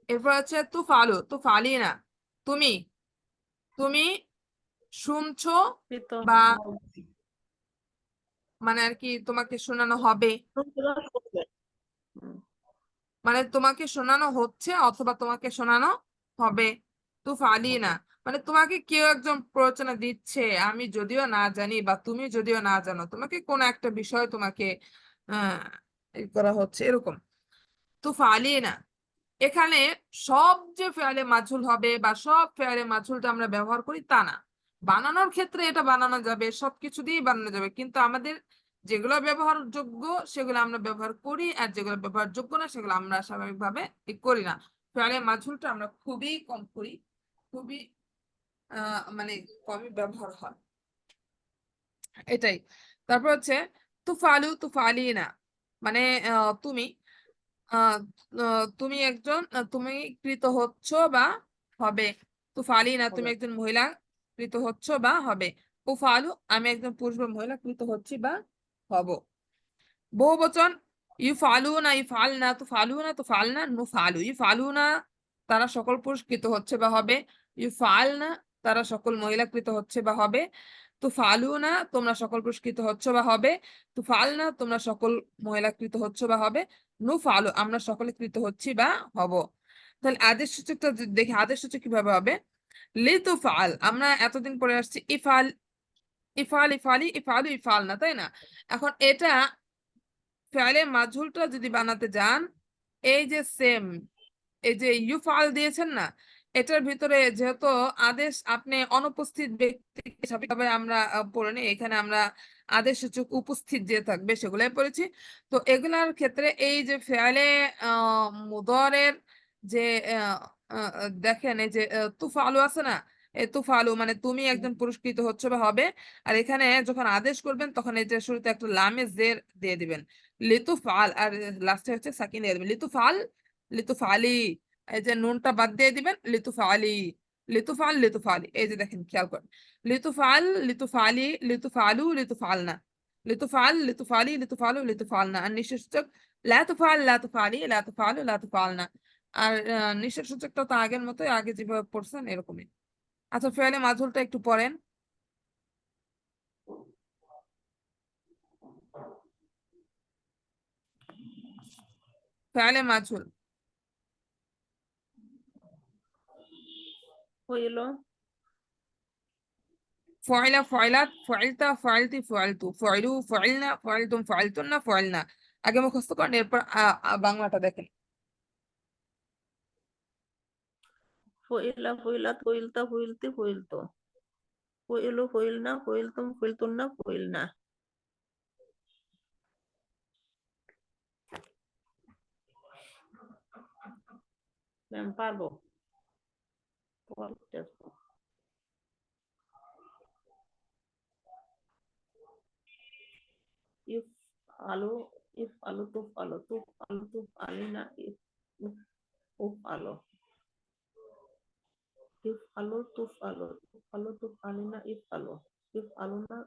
S1: এরপর হচ্ছে তুফালু, তুফালিনা, তুমি, তুমি শুনছো
S2: কৃত
S1: বা মানে আর কি তোমাকে শোনানো হবে,
S2: হুম,
S1: মানে তোমাকে শোনানো হচ্ছে অথবা তোমাকে শোনানো হবে। তুফালিনা মানে তোমাকে কেউ একজন প্ররোচনা দিচ্ছে, আমি যদিও না জানি বা তুমি যদিও না জানো, তোমাকে কোন একটা বিষয় তোমাকে আহ করা হচ্ছে, এরকম। তুফালিনা, এখানে সব যে ফেয়ালে মাজহুল হবে বা সব ফেয়ালে মাজহুলটা আমরা ব্যবহার করি তা না। বানানোর ক্ষেত্রে এটা বানানো যাবে, সবকিছু দিয়েই বানানো যাবে, কিন্তু আমাদের যেগুলো ব্যবহারযোগ্য সেগুলো আমরা ব্যবহার করি, আর যেগুলো ব্যবহারযোগ্য না সেগুলো আমরা স্বাভাবিকভাবে করি না। ফেয়ালে মাজহুলটা আমরা খুবই কম করি, খুবই মানে কমই ব্যবহার হয়, এটাই। তারপর হচ্ছে তুফালু, তুফালিনা, মানে তুমি আহ তুমি একজন তুমি কৃত হচ্ছ বা হবে। তুফালিনা, তুমি
S2: হবে।
S1: একজন মহিলা কৃত হচ্ছ বা হবে। উফালু, আমি একজন পুরুষ বা মহিলা কৃত হচ্ছি বা হব। বহুবচন ইউফালুনা, ইফালনা, তুফালুনা, তুফালনা, নুফালু। ইউফালুনা, তারা সকল পুরুষ কৃত হচ্ছে বা হবে। ইউফালনা, তারা সকল মহিলা কৃত হচ্ছে বা হবে। তুফালুনা, তোমরা সকল পুরুষ কৃত হচ্ছ বা হবে। তুফালনা, তোমরা সকল মহিলা কৃত হচ্ছ বা হবে। নুফালু, আমরা সকলে কৃত হচ্ছি বা হব। তাহলে আদেশ সূচকটা যদি দেখি, আদেশ সূচক কিভাবে হবে? লিতুফাল, আমরা এতদিন পরে আসছি ইফাল, ইফাল, ইফালি, ইফালু, ইফাল না, তাই না? এখন এটা ফেয়ালে মাজহুলটা যদি বানাতে যান, এই যে সেম, এই যে ইউফাল দিয়েছেন না, এটার ভিতরে যেহেতু আদেশ আপনি অনুপস্থিত ব্যক্তিকে স্বাভাবিকভাবে আমরা পড়ে নিই, এখানে আমরা আদেশ সূচক উপস্থিত যে থাকবে সেগুলাই পড়েছি। তো এগুলার ক্ষেত্রে এই যে ফেয়ালে মুদরের যে আহ, দেখেন এই যে তুফালু আছে না, এই তুফালু মানে তুমি একজন পুরস্কৃত হচ্ছে বা হবে। আর এখানে যখন আদেশ করবেন তখন এই যে শুরুতে একটা লামে জের দিয়ে দিবেন, লিতুফাল, আর লাস্টে হচ্ছে সাকিন দিয়ে দিবেন, লিতুফাল, লিতুফালি। এই যে নুনটা বাদ দিয়ে দিবেন, লিতুফালি, লিতুফাল, লিতুফালি। এই যে দেখেন, খেয়াল করেন, লিতুফাল, লিতুফালি, লিতুফালু, লিতুফালনা, লিতুফাল, লিতুফালি, লিতুফালু, লিতুফালনা। আর নিঃশেষ সূচক লা তুফাল, লা তুফালি, লা তুফালু, লা তুফালনা। আর নিঃশেষ সূচকটা তো আগের মতোই, আগে যেভাবে পড়ছেন এরকমই। আচ্ছা, ফেয়ালে মাজহুলটা একটু পড়েন। ফেয়ালে মাজহুল
S2: হইল
S1: ফয়লা, ফয়লাত, ফয়লতা, ফয়লতি, ফয়লতু, ফয়লু, ফয়লনা, ফয়লতুম, ফয়লতুন্না, ফয়লনা। আগে মুখস্থ করেন, এরপর বাংলাটা দেখেন।
S2: ফইলা ফইলাত ফইলতা ফইলতি ফইলতো ফইলু ফইলনা ফইলতুম ফইলতুন্না ফইলনা ম্যাম পারবো ইফ আলু ইফ আলু তুফ আলু তুফ আলু তুফ আলিনা ইফ উফ আলু ইফ আলু তুফ আলু তুফ আলু তুফ আলিনা ইফ আলু ইফ আলুনা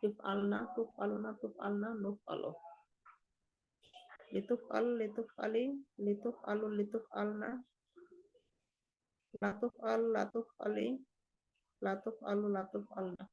S2: ইফ আলনা তুফ আলুনা তুফ আলনা নুফ আলু লিতুফ আল লিতুফ আলি লিতুফ আলু লিতুফ আলনা লাতুফ আল লাতুফ আলি লাতুফ আলু লাতুফ আলনা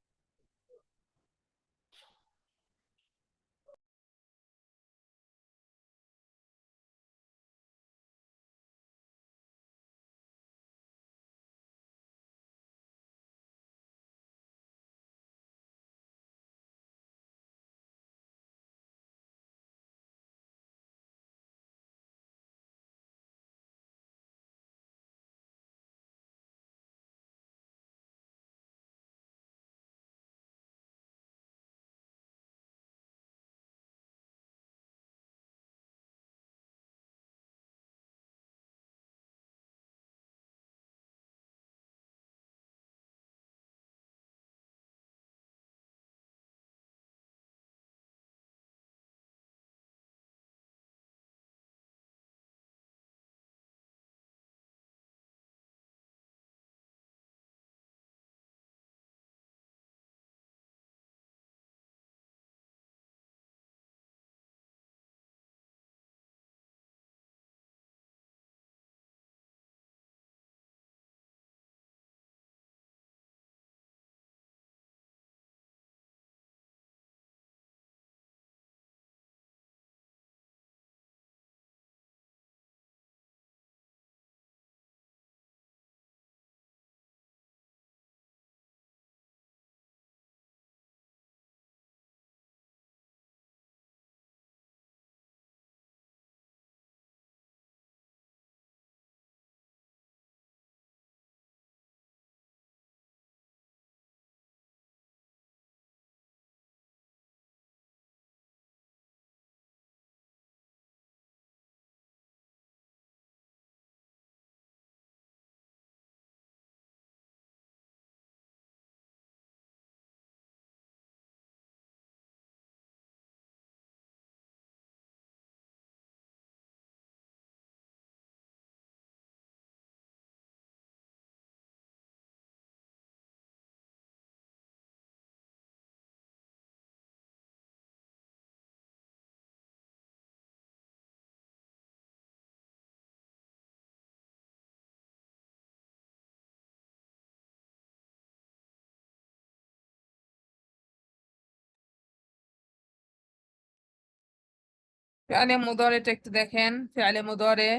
S1: ফেয়ালে মুদারেটা একটু দেখেন, ফেয়ালে মুদারে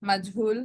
S1: মাজহুল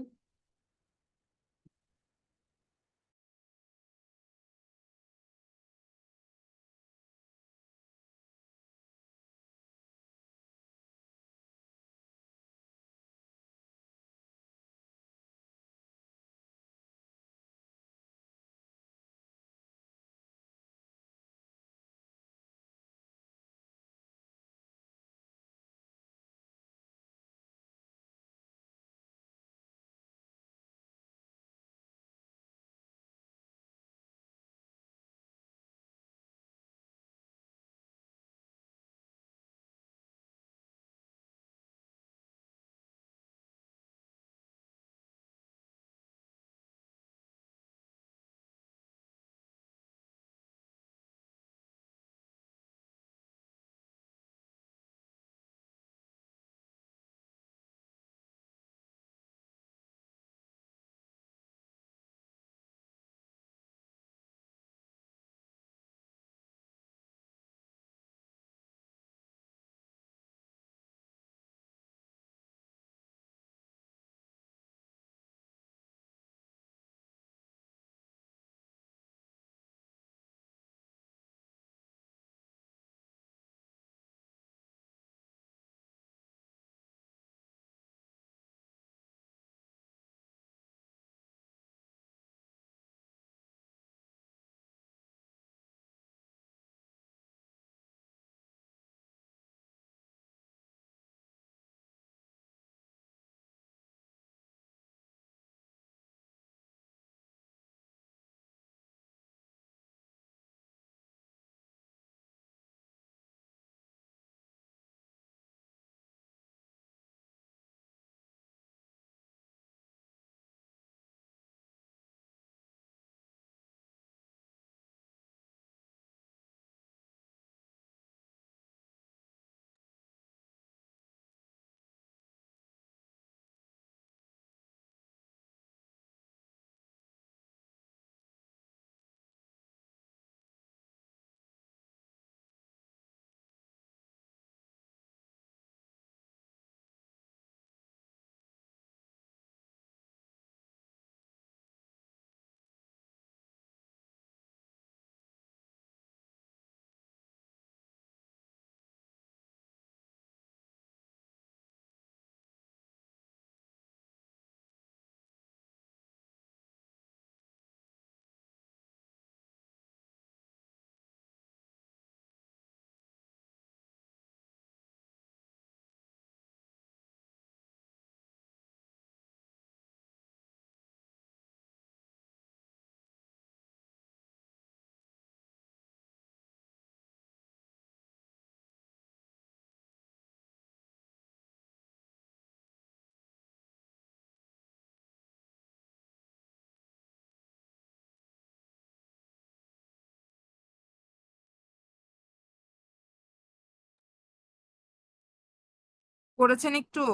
S1: করেছেন একটু?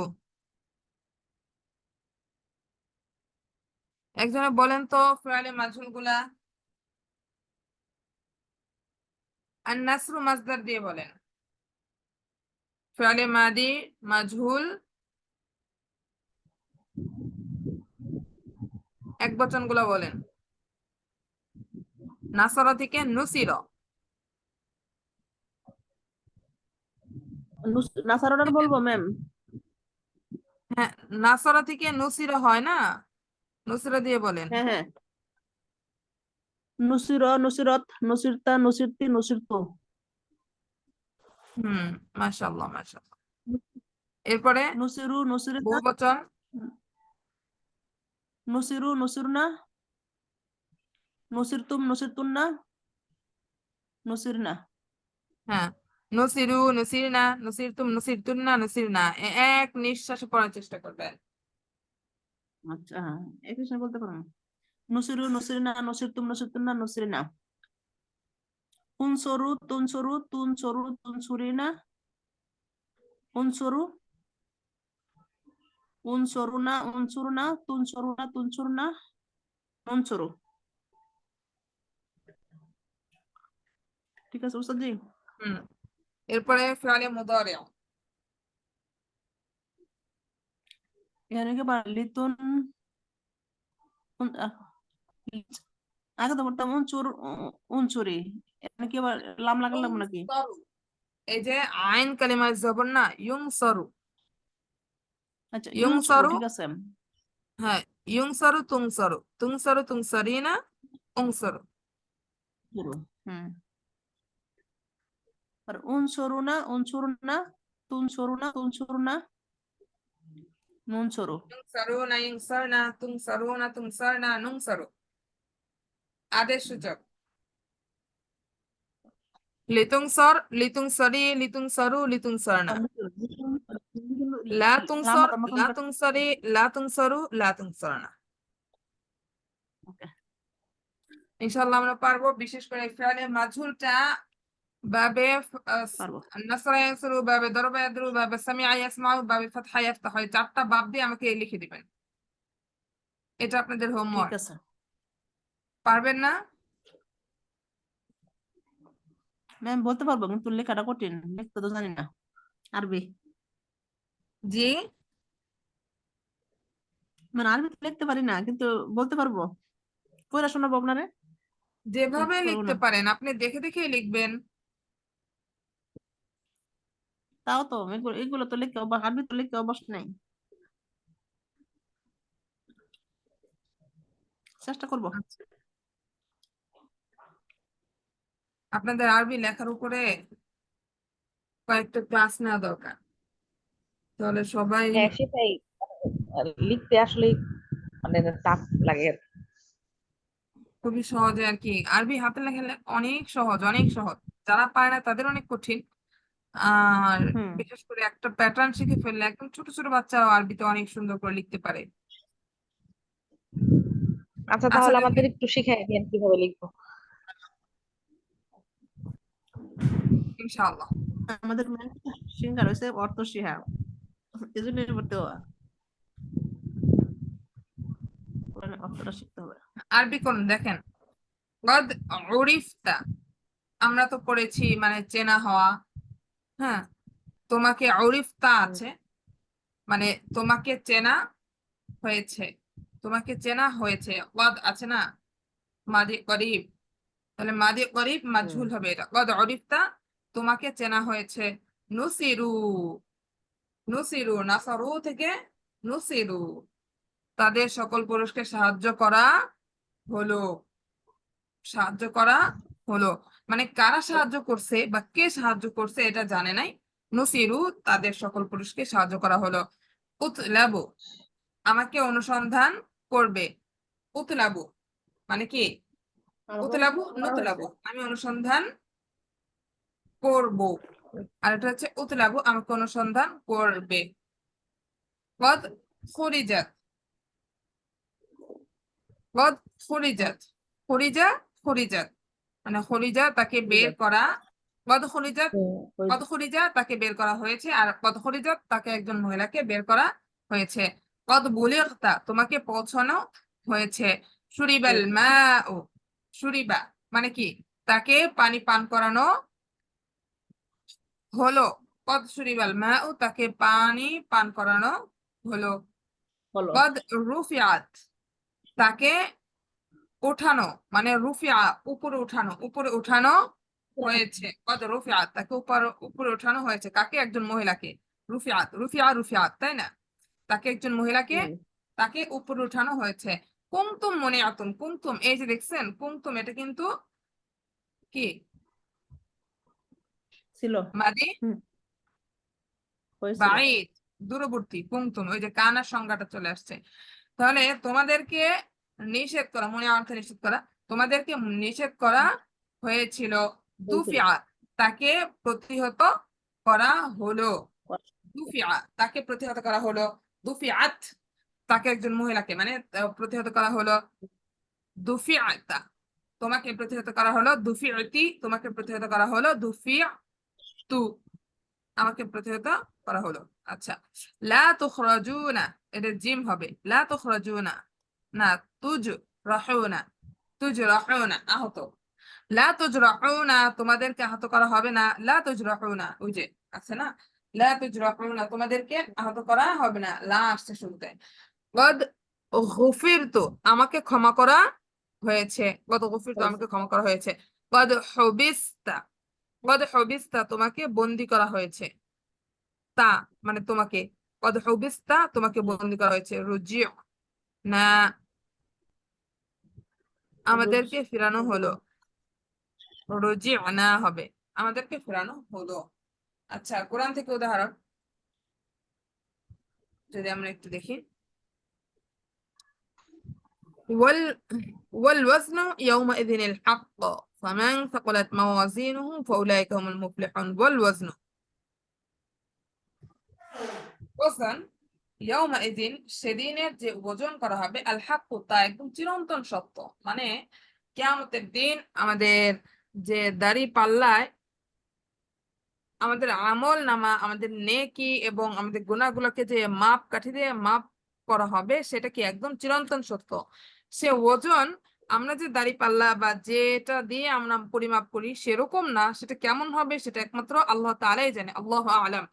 S1: একজনে বলেন তো ফেয়ালে মাজহুল গুলা। আর নাসরু মাসদার দিয়ে বলেন। ফেয়ালে মাদি মাজহুল এক বচন গুলা বলেন। নাসরা থেকে নুসিরা।
S2: নাসারার বলবো ম্যাম?
S1: হ্যাঁ, নাসরা থেকে নুসিরা হয় না, নুসিরা দিয়ে বলেন।
S2: হ্যাঁ হ্যাঁ, নুসির, নুসিরত, নুসিরতা, নুসিরতি, নুসিরতু।
S1: মাশাআল্লাহ মাশাআল্লাহ। এরপরে
S2: নুসিরু, নুসিরতা,
S1: বহু বচন।
S2: নুসিরু, নুসিরনা, নুসিরতুম, নুসিরতুন্না, নুসিরনা।
S1: হ্যাঁ, নসিরু, নসিরনা, নসিরতুম, নসিরতুন্না, নসিরনা। এক নিঃশ্বাসে পড়ার চেষ্টা করবেন।
S2: আচ্ছা, একই সঙ্গে বলতে পারো। নুসিরু, নুসিরনা, নুসিরতুম, নুসিরতুন্না, নুসিরনা। উনসরু, তুনসরু, তুনসরু, তুনসুরিনা, উনসরু, উনসরুনা, উনসুরনা, তুনসরুনা, তুনসুরনা, উনসরু। ঠিক আছে উস্তাদ জি।
S1: হুম এরপরে ফেয়ালে মুদারি।
S2: এখানে কি লিতুন, আগে তো বলতাম উনচুর, উনচুরি। এখানে কি আবার লাম লাগালাম নাকি?
S1: ইউনসারু। এই যে আইন কালিমার জবর না, ইউনসারু।
S2: আচ্ছা, ইউনসুরু,
S1: ইউনসারু।
S2: ঠিক আছে।
S1: হ্যাঁ, ইউনসারু তুংসারু, তুংসারু তুংসারিনা, উংসারু।
S2: শুরু। হুম। আর উনসরুনা, উনসুরনা, তুনসরুনা, তুনসরুনা, নুনসরু।
S1: ইউনসারুনা, ইউনসারনা, তুংসারুনা, তুংসারনা, নুংসারু। আদেশ সূচক। লিতুংসর, লিতুংসরি, লিতুংসারু, লিতুংসারনা। লা তুংসর, লা তুংসরি, লা তুংসারু, লা তুংসারনা। ইনশাআল্লাহ আমরা পারবো। বিশেষ করে ফেয়ালে মাজহুলটা বাবে
S2: পারবো।
S1: নাসরা ইয়ানসুরু, বাবে দরবা ইয়াদরু, বাবে সামিআ ইয়াসমাউ, বাবে ফাতহা ইয়াফতাহু। এই 4টা বাব দিয়ে আমাকে লিখে দিবেন। এটা আপনাদের
S2: ঠিক
S1: হোমওয়ার্ক।
S2: আছে
S1: পারবেন না?
S2: ম্যাম, বলতে পারবো কিন্তু লেখাটা কঠিন, লিখতে তো জানি না আরবি।
S1: জি,
S2: মানে আরবি তো লিখতে পারি না, কিন্তু বলতে পারবো। পড়া শোনাবো আপনারে?
S1: যেভাবে
S2: পারবো
S1: লিখতে
S2: না,
S1: পারেন আপনি দেখে দেখেই লিখবেন।
S2: তাও তো এগুলো এগুলো তো লিখতে অভ্যাস, আরবি তো লিখতে অভ্যাস নাই। চেষ্টা করবো।
S1: আচ্ছা, আপনাদের আরবি লেখার উপরে কয়েকটা ক্লাস নেওয়া দরকার, তাহলে সবাই
S3: হ্যাঁ সেটাই, লিখতে আসলে মানে টাফ লাগে আর কি।
S1: খুবই সহজে আর কি। আরবি হাতে লেখা অনেক সহজ, অনেক সহজ। যারা পারে না তাদের অনেক কঠিন। আর
S2: হুম।
S1: বিশেষ করে একটা প্যাটার্ন শিখে ফেললে একদম ছোট ছোট বাচ্চারাও আরবিতে অনেক সুন্দর করে লিখতে পারে।
S3: আচ্ছা
S1: আচ্ছা
S3: তাহলে আমাদের
S1: দেখেন,
S3: একটু শিখাই দিন কিভাবে লিখবো।
S1: ইনশাআল্লাহ।
S2: আমাদের সিঙ্গার হয়েছে অর্থ শিহা, এই জন্য পড়তে হবে, অর্থটা শিখতে হবে।
S1: আরবি কোন দেখেন, কদ উরিফতা, আমরা তো পড়েছি মানে চেনা হওয়া। হ্যাঁ, তোমাকে উরিফতা
S2: হুম।
S1: আছে, মানে তোমাকে চেনা হয়েছে, তোমাকে চেনা হয়েছে। কদ আছে না, মাদি করিব, তাহলে মাদি করিব
S2: হুম।
S1: মাজহুল হবে। এটা কদ উরিফতা, তোমাকে চেনা হয়েছে। নুসিরু, নুসিরু, নাসারু থেকে নুসিরু, তাদের সকল পুরুষকে সাহায্য করা হলো। সাহায্য করা হলো মানে কারা সাহায্য করছে বা কে সাহায্য করছে এটা জানে নাই। নুসিরু, তাদের সকল পুরুষকে সাহায্য করা হলো। উতলাবু, আমাকে অনুসন্ধান করবে। উতলাবু মানে কি? উতলাবু, নুতলাবু, আমি অনুসন্ধান করব। আর এটা হচ্ছে উতলাবু, আমাকে অনুসন্ধান করবে। কদ খুরিজাত, কদ খুরিজাত, খুরিজা, খুরিজাত মানে খরিজা তাকে বের করা কদ খুরিজাত
S2: ওই
S1: কদ খুরিজা তাকে বের করা হয়েছে, আর কদ খুরিজাত তাকে একজন মহিলাকে বের করা হয়েছে। কদ বুলিগতা তোমাকে পৌঁছানো হয়েছে। শুরিবাল মাউ শুরিবা মানে কি তাকে পানি পান করানো হলো। কদ শুরিবাল মাউ তাকে পানি পান করানো হলো।
S2: হলো
S1: কদ রুফিয়াত তাকে ওঠানো মানে রুফিয়া উপরে উঠানো, উপরে উঠানো হয়েছে। কদ রুফিয়াত তাকে উপরে উপরে উঠানো হয়েছে। কাকে? একজন মহিলাকে। রুফিয়াত রুফিয়া রুফিয়াত তাই না? তাকে একজন মহিলাকে
S2: হুম,
S1: তাকে উপরে উঠানো হয়েছে। কুমতুম মনে আতুন কুমতুম এই যে দেখছেন কুমতুম এটা কিন্তু কি
S2: ছিল
S1: মাদি
S2: হুম, হয়েছিল
S1: বাঈদ দূরবর্তী। কুমতুম ওই যে কানার সংজ্ঞাটা চলে আসছে। তাহলে তোমাদেরকে নিষেধ করা মনে অর্থে নিষেধ করা, তোমাদেরকে নিষেধ করা হয়েছিল।
S2: হয়েছিল
S1: দুফিয়া তাকে প্রতিহত করা হলো। দুফিয়া তাকে প্রতিহত করা হলো। দুফিয়াত তাকে একজন মহিলাকে মানে প্রতিহত করা হলো। দুফিয়াতা তোমাকে প্রতিহত করা হলো। দুফিয়তি তোমাকে প্রতিহত করা হলো। দুফিয়তু আমাকে প্রতিহত করা হলো। আচ্ছা, লা তুখরাজুনা এটা জিম হবে। লা তুখরাজুনা না তুজরাহুনা তুজরাহুনা আহত। লা তুজরাহুনা তোমাদেরকে আহত করা হবে না। লা তুজরাহুনা ওই যে আছে না, লা তুজরাহুনা তোমাদেরকে আহত করা হবে না। লা আসছে শুরুতে। কদ গুফিরতু আমাকে ক্ষমা করা হয়েছে। কদ গুফিরতু
S2: হয়েছে
S1: আমাকে ক্ষমা করা হয়েছে। কদ হুবিস্তা কদ হুবিস্তা তোমাকে বন্দী করা হয়েছে। তা মানে তোমাকে। কদ হুবিস্তা তোমাকে বন্দী করা হয়েছে। রুজি না আমাদেরকে ফেরানো হলো। রুজি না হবে আমাদেরকে ফেরানো হলো। আচ্ছা, কোরআন থেকে উদাহরণ যদি আমরা একটু দেখি। والوزن يومئذ الحق فمن ثقلت موازينه فأولئك هم المفلحون والوزن ওজন ইয়াউমাইযিন সেদিনের যে ওজন করা হবে আল হাক্কু তা একদম চিরন্তন সত্য। মানে কিয়ামতের দিন আমাদের যে দাড়ি পাল্লায় আমাদের আমল নামা আমাদের নেকি এবং আমাদের গুনাহগুলোকে যে মাপ কাঠি দিয়ে মাপ করা হবে সেটা কি একদম চিরন্তন সত্য। সে ওজন আমরা যে দাড়ি পাল্লা বা যেটা দিয়ে আমরা পরিমাপ করি সেরকম না, সেটা কেমন হবে সেটা একমাত্র আল্লাহ তাআলাই জানে, আল্লাহু আ'লাম।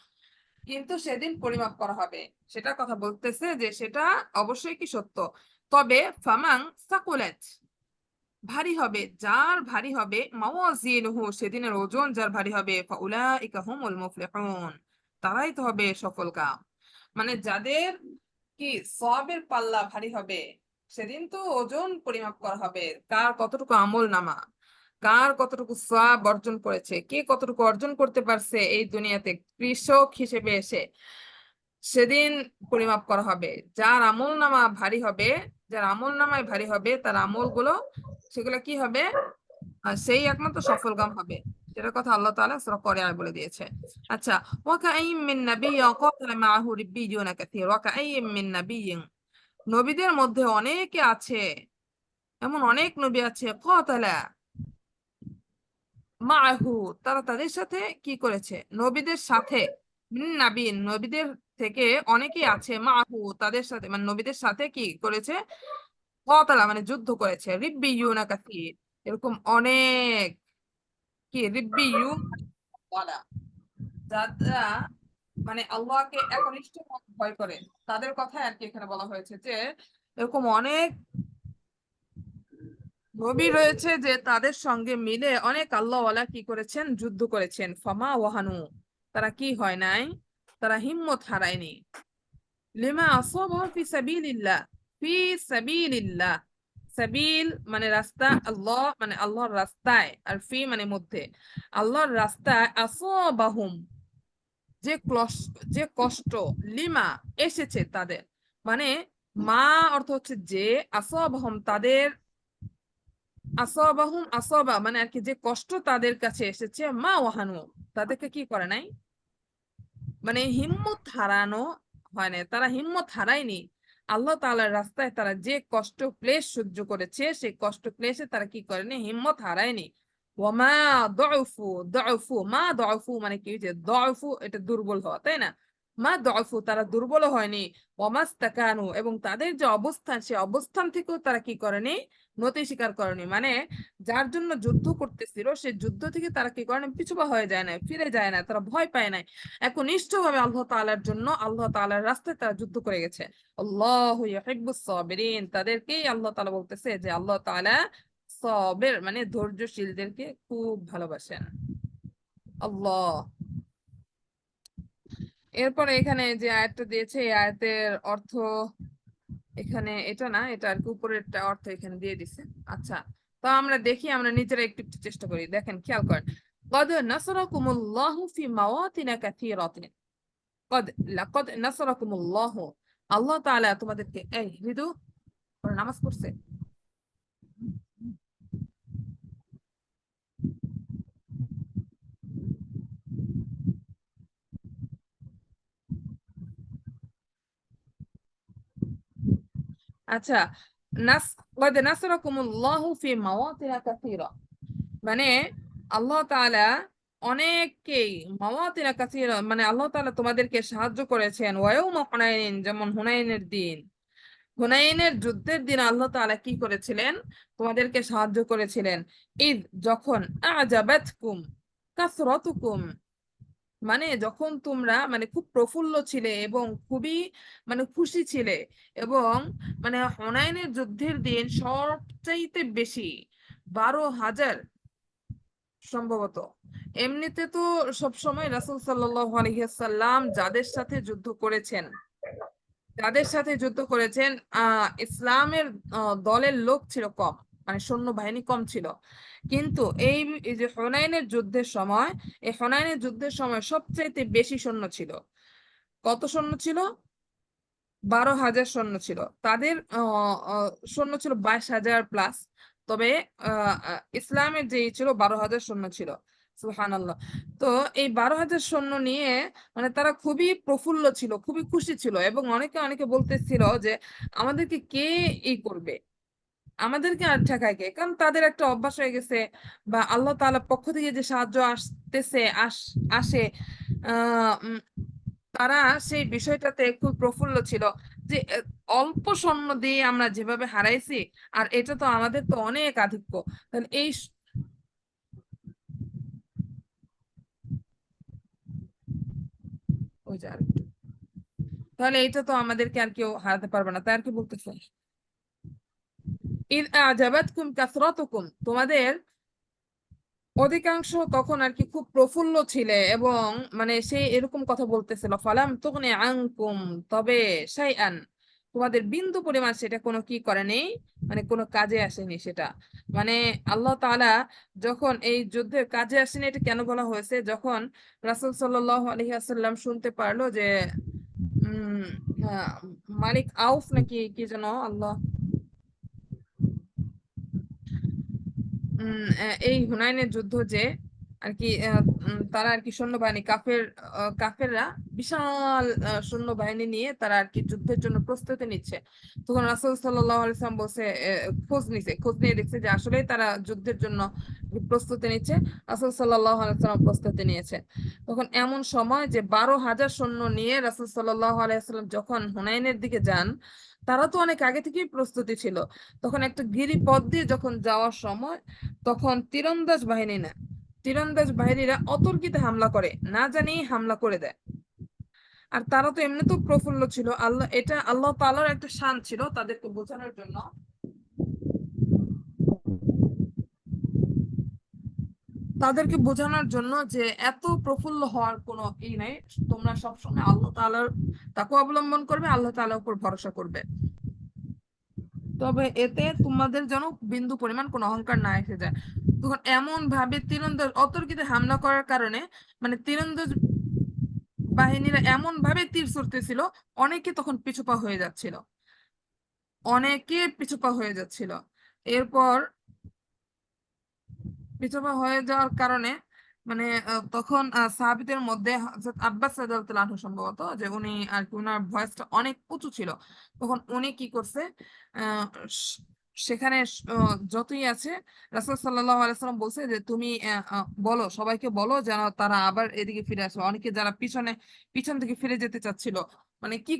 S1: কিন্তু সেদিন পরিমাপ করা হবে সেটার কথা বলতেছে যে সেটা অবশ্যই কি সত্য। তবে ফামাং সাকুলাত ভারী হবে, যার ভারী হবে মাওয়াজিনুহু সেদিনের ওজন যার ভারী হবে ফাউলাইকা হুমুল মুফলিহুন তারাই তো হবে সফলকাম। মানে যাদের কি সওয়াবের পাল্লা ভারী হবে সেদিন তো ওজন পরিমাপ করা হবে কার কতটুকু আমল নামা, কার কতটুকু সওয়াব অর্জন করেছে, কে কতটুকু অর্জন করতে পারছে এই দুনিয়াতে কৃষক হিসেবে এসে, সেদিন পরিমাপ করা হবে। যার আমল নামা ভারী হবে, যার আমল নামায় ভারী হবে তার আমল গুলো সেগুলো কি হবে সেই একমাত্র সফলকাম হবে। যেটার কথা আল্লাহ তাআলা সূরা কোরআনে বলে দিয়েছে। আচ্ছা, ওয়াকাইম মিন নাবিয়্যিন ক্বাতালা মাআহু রিব্বিয়ুনা কাসীর ওয়াকাইম মিন নাবিয়্যিন নবীদের মধ্যে অনেকে আছে, এমন অনেক নবী আছে ক্বাতালা মাআহু তারা তাদের সাথে কি করেছে, নবীদের সাথে মিন নাবিয়্যিন নবীদের থেকে অনেকেই আছে মাআহু তাদের সাথে মানে নবীদের সাথে কি করেছে, ক্বাতালা মানে যুদ্ধ করেছে, রিব্বিয়ুনা কাসীর এরকম অনেক কি রিব্বিয়ুন ওয়ালা যারা মানে আল্লাহকে একনিষ্ঠ ভয় করে তাদের কথা আর কি এখানে বলা হয়েছে যে এরকম অনেক নবী রয়েছে যে তাদের সঙ্গে মিলে অনেক আল্লাহওয়ালা কি করেছেন যুদ্ধ করেছেন। ফামা ওয়াহানু তারা কি হয় নাই, তারা হিম্মত হারায়নি। লিমা আসাবাহুম ফি সাবিলিল্লাহ ফি সাবিলিল্লাহ সাবিল মানে রাস্তা, আল্লাহ মানে আল্লাহর রাস্তায়, আর ফি মানে মধ্যে। আল্লাহর রাস্তায় আসাবাহুম যে কষ্ট লিমা এসেছে তাদের মানে মা অর্থ হচ্ছে যে আসাবাহুম তাদের আসাবাহুম আসাবা মানে আর কি যে কষ্ট তাদের কাছে এসেছে মা ওয়াহানু তাদেরকে কি করে নাই মানে হিম্মত হারানো হয় না, তারা হিম্মত হারায়নি। আল্লাহ তাআলার রাস্তায় তারা যে কষ্ট ক্লেশ সহ্য করেছে সেই কষ্ট ক্লেশে তারা কি করেনি, হিম্মত হারায়নি। ওয়ামা দউফু, দউফু মা দউফু মানে কি, যে দউফু এটা দুর্বল হওয়া, তাই না? মা দউফু তারা দুর্বল হয়নি, ওয়ামাস্তাকানু এবং তাদের যে অবস্থান সে অবস্থান থেকেও তারা কি করেনি, নতি স্বীকার করেনি। মানে যার জন্য যুদ্ধ করতেছিল সে যুদ্ধ থেকে তারা কি করেনি, পিছুপা হয়ে যায় না, ফিরে যায় না, তারা ভয় পায় না, একনিষ্ঠভাবে আল্লাহ তাআলার জন্য আল্লাহ তাআলার রাস্তায় তারা যুদ্ধ করে গেছে। আল্লাহু ইউহিব্বুস সাবিরিন, তাদেরকেই আল্লাহ তাআলা বলতেছে যে আল্লাহ তাআলা সবের মানে ধৈর্যশীলদেরকে খুব ভালোবাসেন। আল্লাহ। এরপরে এখানে যে আয়াতটা দিয়েছে এই আয়াতের অর্থ এখানে এটা না, এটা আর কি উপরের অর্থ এখানে দিয়ে দিছে। আচ্ছা, তো আমরা দেখি, আমরা নিজেরা একটু একটু চেষ্টা করি। দেখেন, খেয়াল করেন, قد نصركم الله في مواطن كثيرة। قد لقد نصركم الله, আল্লাহ তাআলা তোমাদেরকে, এই হৃদু ওরা নামাজ পড়ছে। আচ্ছা, নাস قد نصركم الله في مواطن كثيرة মানে আল্লাহ তাআলা অনেককেই, মাওয়াতিনা কাসীরা মানে আল্লাহ তাআলা তোমাদেরকে সাহায্য করেছেন, ওয়ায়ুমা হুনাইন যেমন হুনাইনের দিন, হুনাইনের যুদ্ধের দিন আল্লাহ তাআলা কি করেছিলেন, তোমাদেরকে সাহায্য করেছিলেন। ঈদ যখন আজাবাতকুম কাসরাতুকুম মানে যখন তোমরা মানে খুব প্রফুল্ল ছিলে এবং খুবই মানে খুশি ছিলে, এবং মানে হুনাইনের যুদ্ধের দিন সবচাইতে বেশি 12,000 সম্ভবত। এমনিতে তো সবসময় রাসূল সাল্লাল্লাহু আলাইহি ওয়াসাল্লাম যাদের সাথে যুদ্ধ করেছেন ইসলামের দলের লোক ছিল কম, মানে সৈন্যবাহিনী কম ছিল। কিন্তু এই যে হুনাইনের যুদ্ধের সময় সবচাইতে বেশি সৈন্য ছিল। কত সৈন্য ছিল? 12,000 সৈন্য ছিল। তাদের সৈন্য ছিল 22,000 প্লাস। তবে ইসলামের যে ছিল 12,000 সৈন্য ছিল। সুবহানাল্লাহ। তো এই 12,000 সৈন্য নিয়ে মানে তারা খুবই প্রফুল্ল ছিল, খুবই খুশি ছিল, এবং অনেকে অনেকে বলতেছিল যে আমাদেরকে কে করবে, আমাদেরকে আর ঠেকায় কে, কারণ তাদের একটা অভ্যাস হয়ে গেছে, বা আল্লাহ তাআলার পক্ষ থেকে যে সাহায্য আসে, তারা সেই বিষয়টাতে খুব প্রফুল্ল ছিল যে অল্প সৈন্য দিয়ে আমরা যেভাবে হারাইছি, আর এটা তো আমাদের তো অনেক আধিক্য, তাহলে ওই যে আরেকটু, তাহলে এটা তো আমাদেরকে আর কেউ হারাতে পারবে না, তাই আর কি বলতেছে, ইদ আজাবাতকুম কাসরাতুকুম তোমাদের অধিকাংশ তখন আর কি খুব প্রফুল্ল ছিলে, এবং মানে সে এরকম কথা বলতেছিল, ফালাম তুগনি আনকুম তবে শাইআন তোমাদের বিন্দু পরিমাণ সেটা কোনো কি করেনি, মানে কোনো কাজে আসেনি সেটা। মানে আল্লাহ তাআলা যখন এই যুদ্ধের কাজে আসেনি, এটা কেন বলা হয়েছে, যখন রাসূল সাল্লাল্লাহু আলাইহি ওয়াসাল্লাম শুনতে পারলো যে উম আহ, মালিক আউফ নাকি কি যেন, আল্লাহ এই হুনাইনের যুদ্ধ যে আর কি তারা আর কি সৈন্যবাহিনী কাফেররা বিশাল সৈন্যবাহিনী নিয়ে তারা আর কি যুদ্ধের জন্য প্রস্তুতি নিচ্ছে, তখন রাসূল সাল্লাল্লাহু আলাইহি ওয়াসাল্লাম বলছে, খোঁজ নিয়ে দেখছে যে আসলে তারা যুদ্ধের জন্য প্রস্তুতি নিচ্ছে। রাসূল সাল্লাল্লাহু আলাইহি ওয়াসাল্লাম প্রস্তুতি নিয়েছে। তখন এমন সময় যে 12,000 সৈন্য নিয়ে রাসূল সাল্লাল্লাহু আলাইহি ওয়াসাল্লাম যখন হুনাইনের দিকে যান, তারা তো অনেক আগে থেকেই প্রস্তুতি ছিল। তখন একটা গিরিপথ দিয়ে যখন যাওয়ার সময়, তখন তীরন্দাজ বাহিনীরা অতর্কিতে হামলা করে, না জানিয়ে হামলা করে দেয়। আর তারা তো এমনিতেও প্রফুল্ল ছিল, এটা আল্লাহ তাআলার একটা শান ছিল তাদেরকে বোঝানোর জন্য, যে এত প্রফুল্ল হওয়ার কোনো নাই, তোমরা সবসময় আল্লাহ তাআলার তাকওয়া অবলম্বন করবে, আল্লাহ তাআলার উপর ভরসা করবে, তবে এতে তোমাদের যেন বিন্দু পরিমাণ কোনো অহংকার না এসে যায়। তখন এমন ভাবে তীরন্দাজ অতর্কিতে হামলা করার কারণে মানে তীরন্দাজ বাহিনীরা এমন ভাবে তীর ছুড়তেছিল, অনেকে তখন পিছুপা হয়ে যাচ্ছিল। এরপর পিছুপা হয়ে যাওয়ার কারণে মানে তখন সাহাবীদের মধ্যে হযরত আব্বাস রাদিয়াল্লাহু আনহু সম্ভবত, যে উনি আর কি, উনার ভয়েসটা অনেক উঁচু ছিল, তখন উনি কি করছে, আহ সেখানে যতই আছে রাসূল সাল্লাল্লাহু আলাইহি ওয়াসাল্লাম বলছে যে তুমি বলো, সবাইকে বলো যেন তারা আবার এদিকে ফিরে আসে। অনেকে যারা পিছন থেকে ফিরে যেতে চাচ্ছিল, মানে কি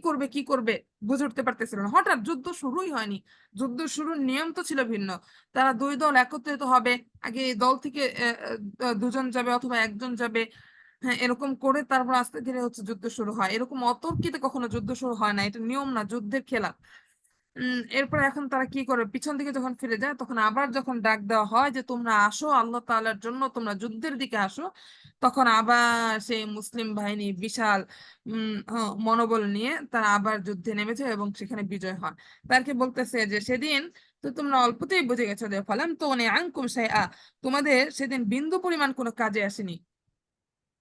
S1: করবে বুঝে উঠতে পারতেছিল না। হঠাৎ যুদ্ধ শুরুই হয়নি, যুদ্ধ শুরুর নিয়ম তো ছিল ভিন্ন। তারা দুই দল একত্রিত হবে, আগে এই দল থেকে দুজন যাবে অথবা একজন যাবে, হ্যাঁ এরকম করে তারপর আস্তে ধীরে হচ্ছে যুদ্ধ শুরু হয়। এরকম অতর্কিতে কখনো যুদ্ধ শুরু হয় না, এটা নিয়ম না, যুদ্ধের খেলা। এরপর এখন তারা কি করে, পিছন দিকে যখন ফিরে যায় তখন আবার যখন ডাক দেওয়া হয় যে তোমরা আসো আল্লাহ তাআলার জন্য, তোমরা যুদ্ধের দিকে আসো, তখন আবার সেই মুসলিম বাহিনী বিশাল মনোবল নিয়ে তারা আবার যুদ্ধে নেমেছে এবং সেখানে বিজয় হয়। তারকে বলতেছে যে সেদিন তো তোমরা অল্পতেই বুঝে গেছো যে ফলাম তো আনকুম শাইআ, তোমাদের সেদিন বিন্দু পরিমাণ কোনো কাজে আসেনি।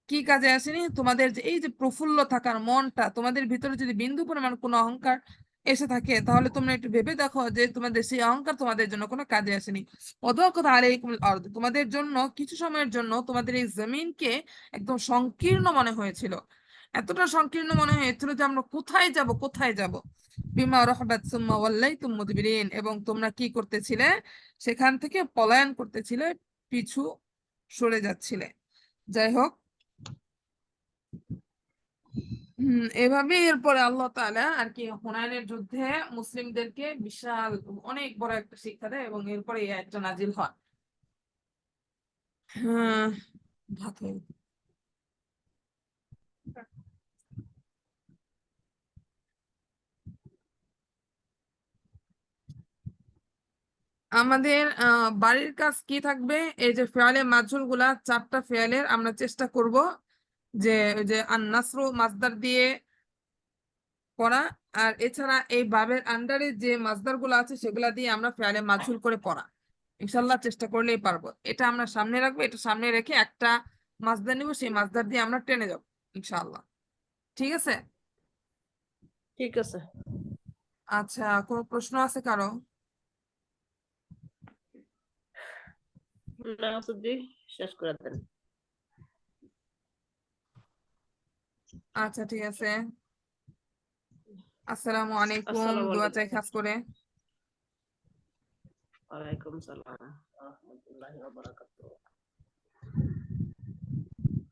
S1: কি কাজে আসেনি? তোমাদের যে এই যে প্রফুল্ল থাকার মনটা, তোমাদের ভিতরে যদি বিন্দু পরিমাণ কোনো অহংকার এসে থাকে, তাহলে তোমরা একটু ভেবে দেখো যে তোমাদের সেই অহংকার তোমাদের জন্য কোনো কাজে আসেনি। ওয়াদাকাত আলাইকুমুল আরদ, তোমাদের জন্য কিছু সময়ের জন্য তোমাদের এই জমিনকে একদম সংকীর্ণ মনে হয়েছিল, এতটা সংকীর্ণ মনে হয়েছিল যে আমরা কোথায় যাব। বিমা রাহাবাত সুম্মা ওয়াল্লাইতুম মুদবিরিন, এবং তোমরা কি করতেছিলে, সেখান থেকে পলায়ন করতেছিলে, পিছু সরে যাচ্ছিলে। যাই হোক, এভাবে এরপরে আল্লাহ তাআলা আর কি হুনাইনের যুদ্ধে মুসলিমদেরকে বিশাল অনেক বড় একটা শিক্ষা দেয় এবং এরপরে এই আয়াতটা নাজিল হয়। হ্যাঁ, ভাত হয়ে গেছে। আমাদের বাড়ির কাজ কি থাকবে? এই যে ফেয়ালে মাজহুল গুলা, 4টা ফেয়ালের আমরা চেষ্টা করব যে ওই যে আন নাসরু মাসদার দিয়ে পড়া, আর এছাড়া এই বাবের আন্ডারে যে মাসদার গুলো আছে সেগুলা দিয়ে আমরা ফেয়ালে মাজহুল করে পড়া। ইনশাল্লাহ চেষ্টা করলেই পারবো। এটা আমরা সামনে রাখবো, এটা সামনে রেখে একটা মাসদার নিব, সেই মাসদার দিয়ে আমরা টেনে যাবো ইনশাআল্লাহ। ঠিক আছে?
S2: ঠিক আছে।
S1: আচ্ছা, কোনো প্রশ্ন আছে কারো?
S2: না সুদ্দি, শেষ করে দেন।
S1: আচ্ছা ঠিক আছে, আসসালামু আলাইকুম,
S2: আসসালামু
S1: দোয়া
S2: আলাইকুম।
S1: চাই খাস করে।
S2: ওয়ালাইকুম সালাম ওয়া রাহমাতুল্লাহি ওয়া বারাকাতুহু।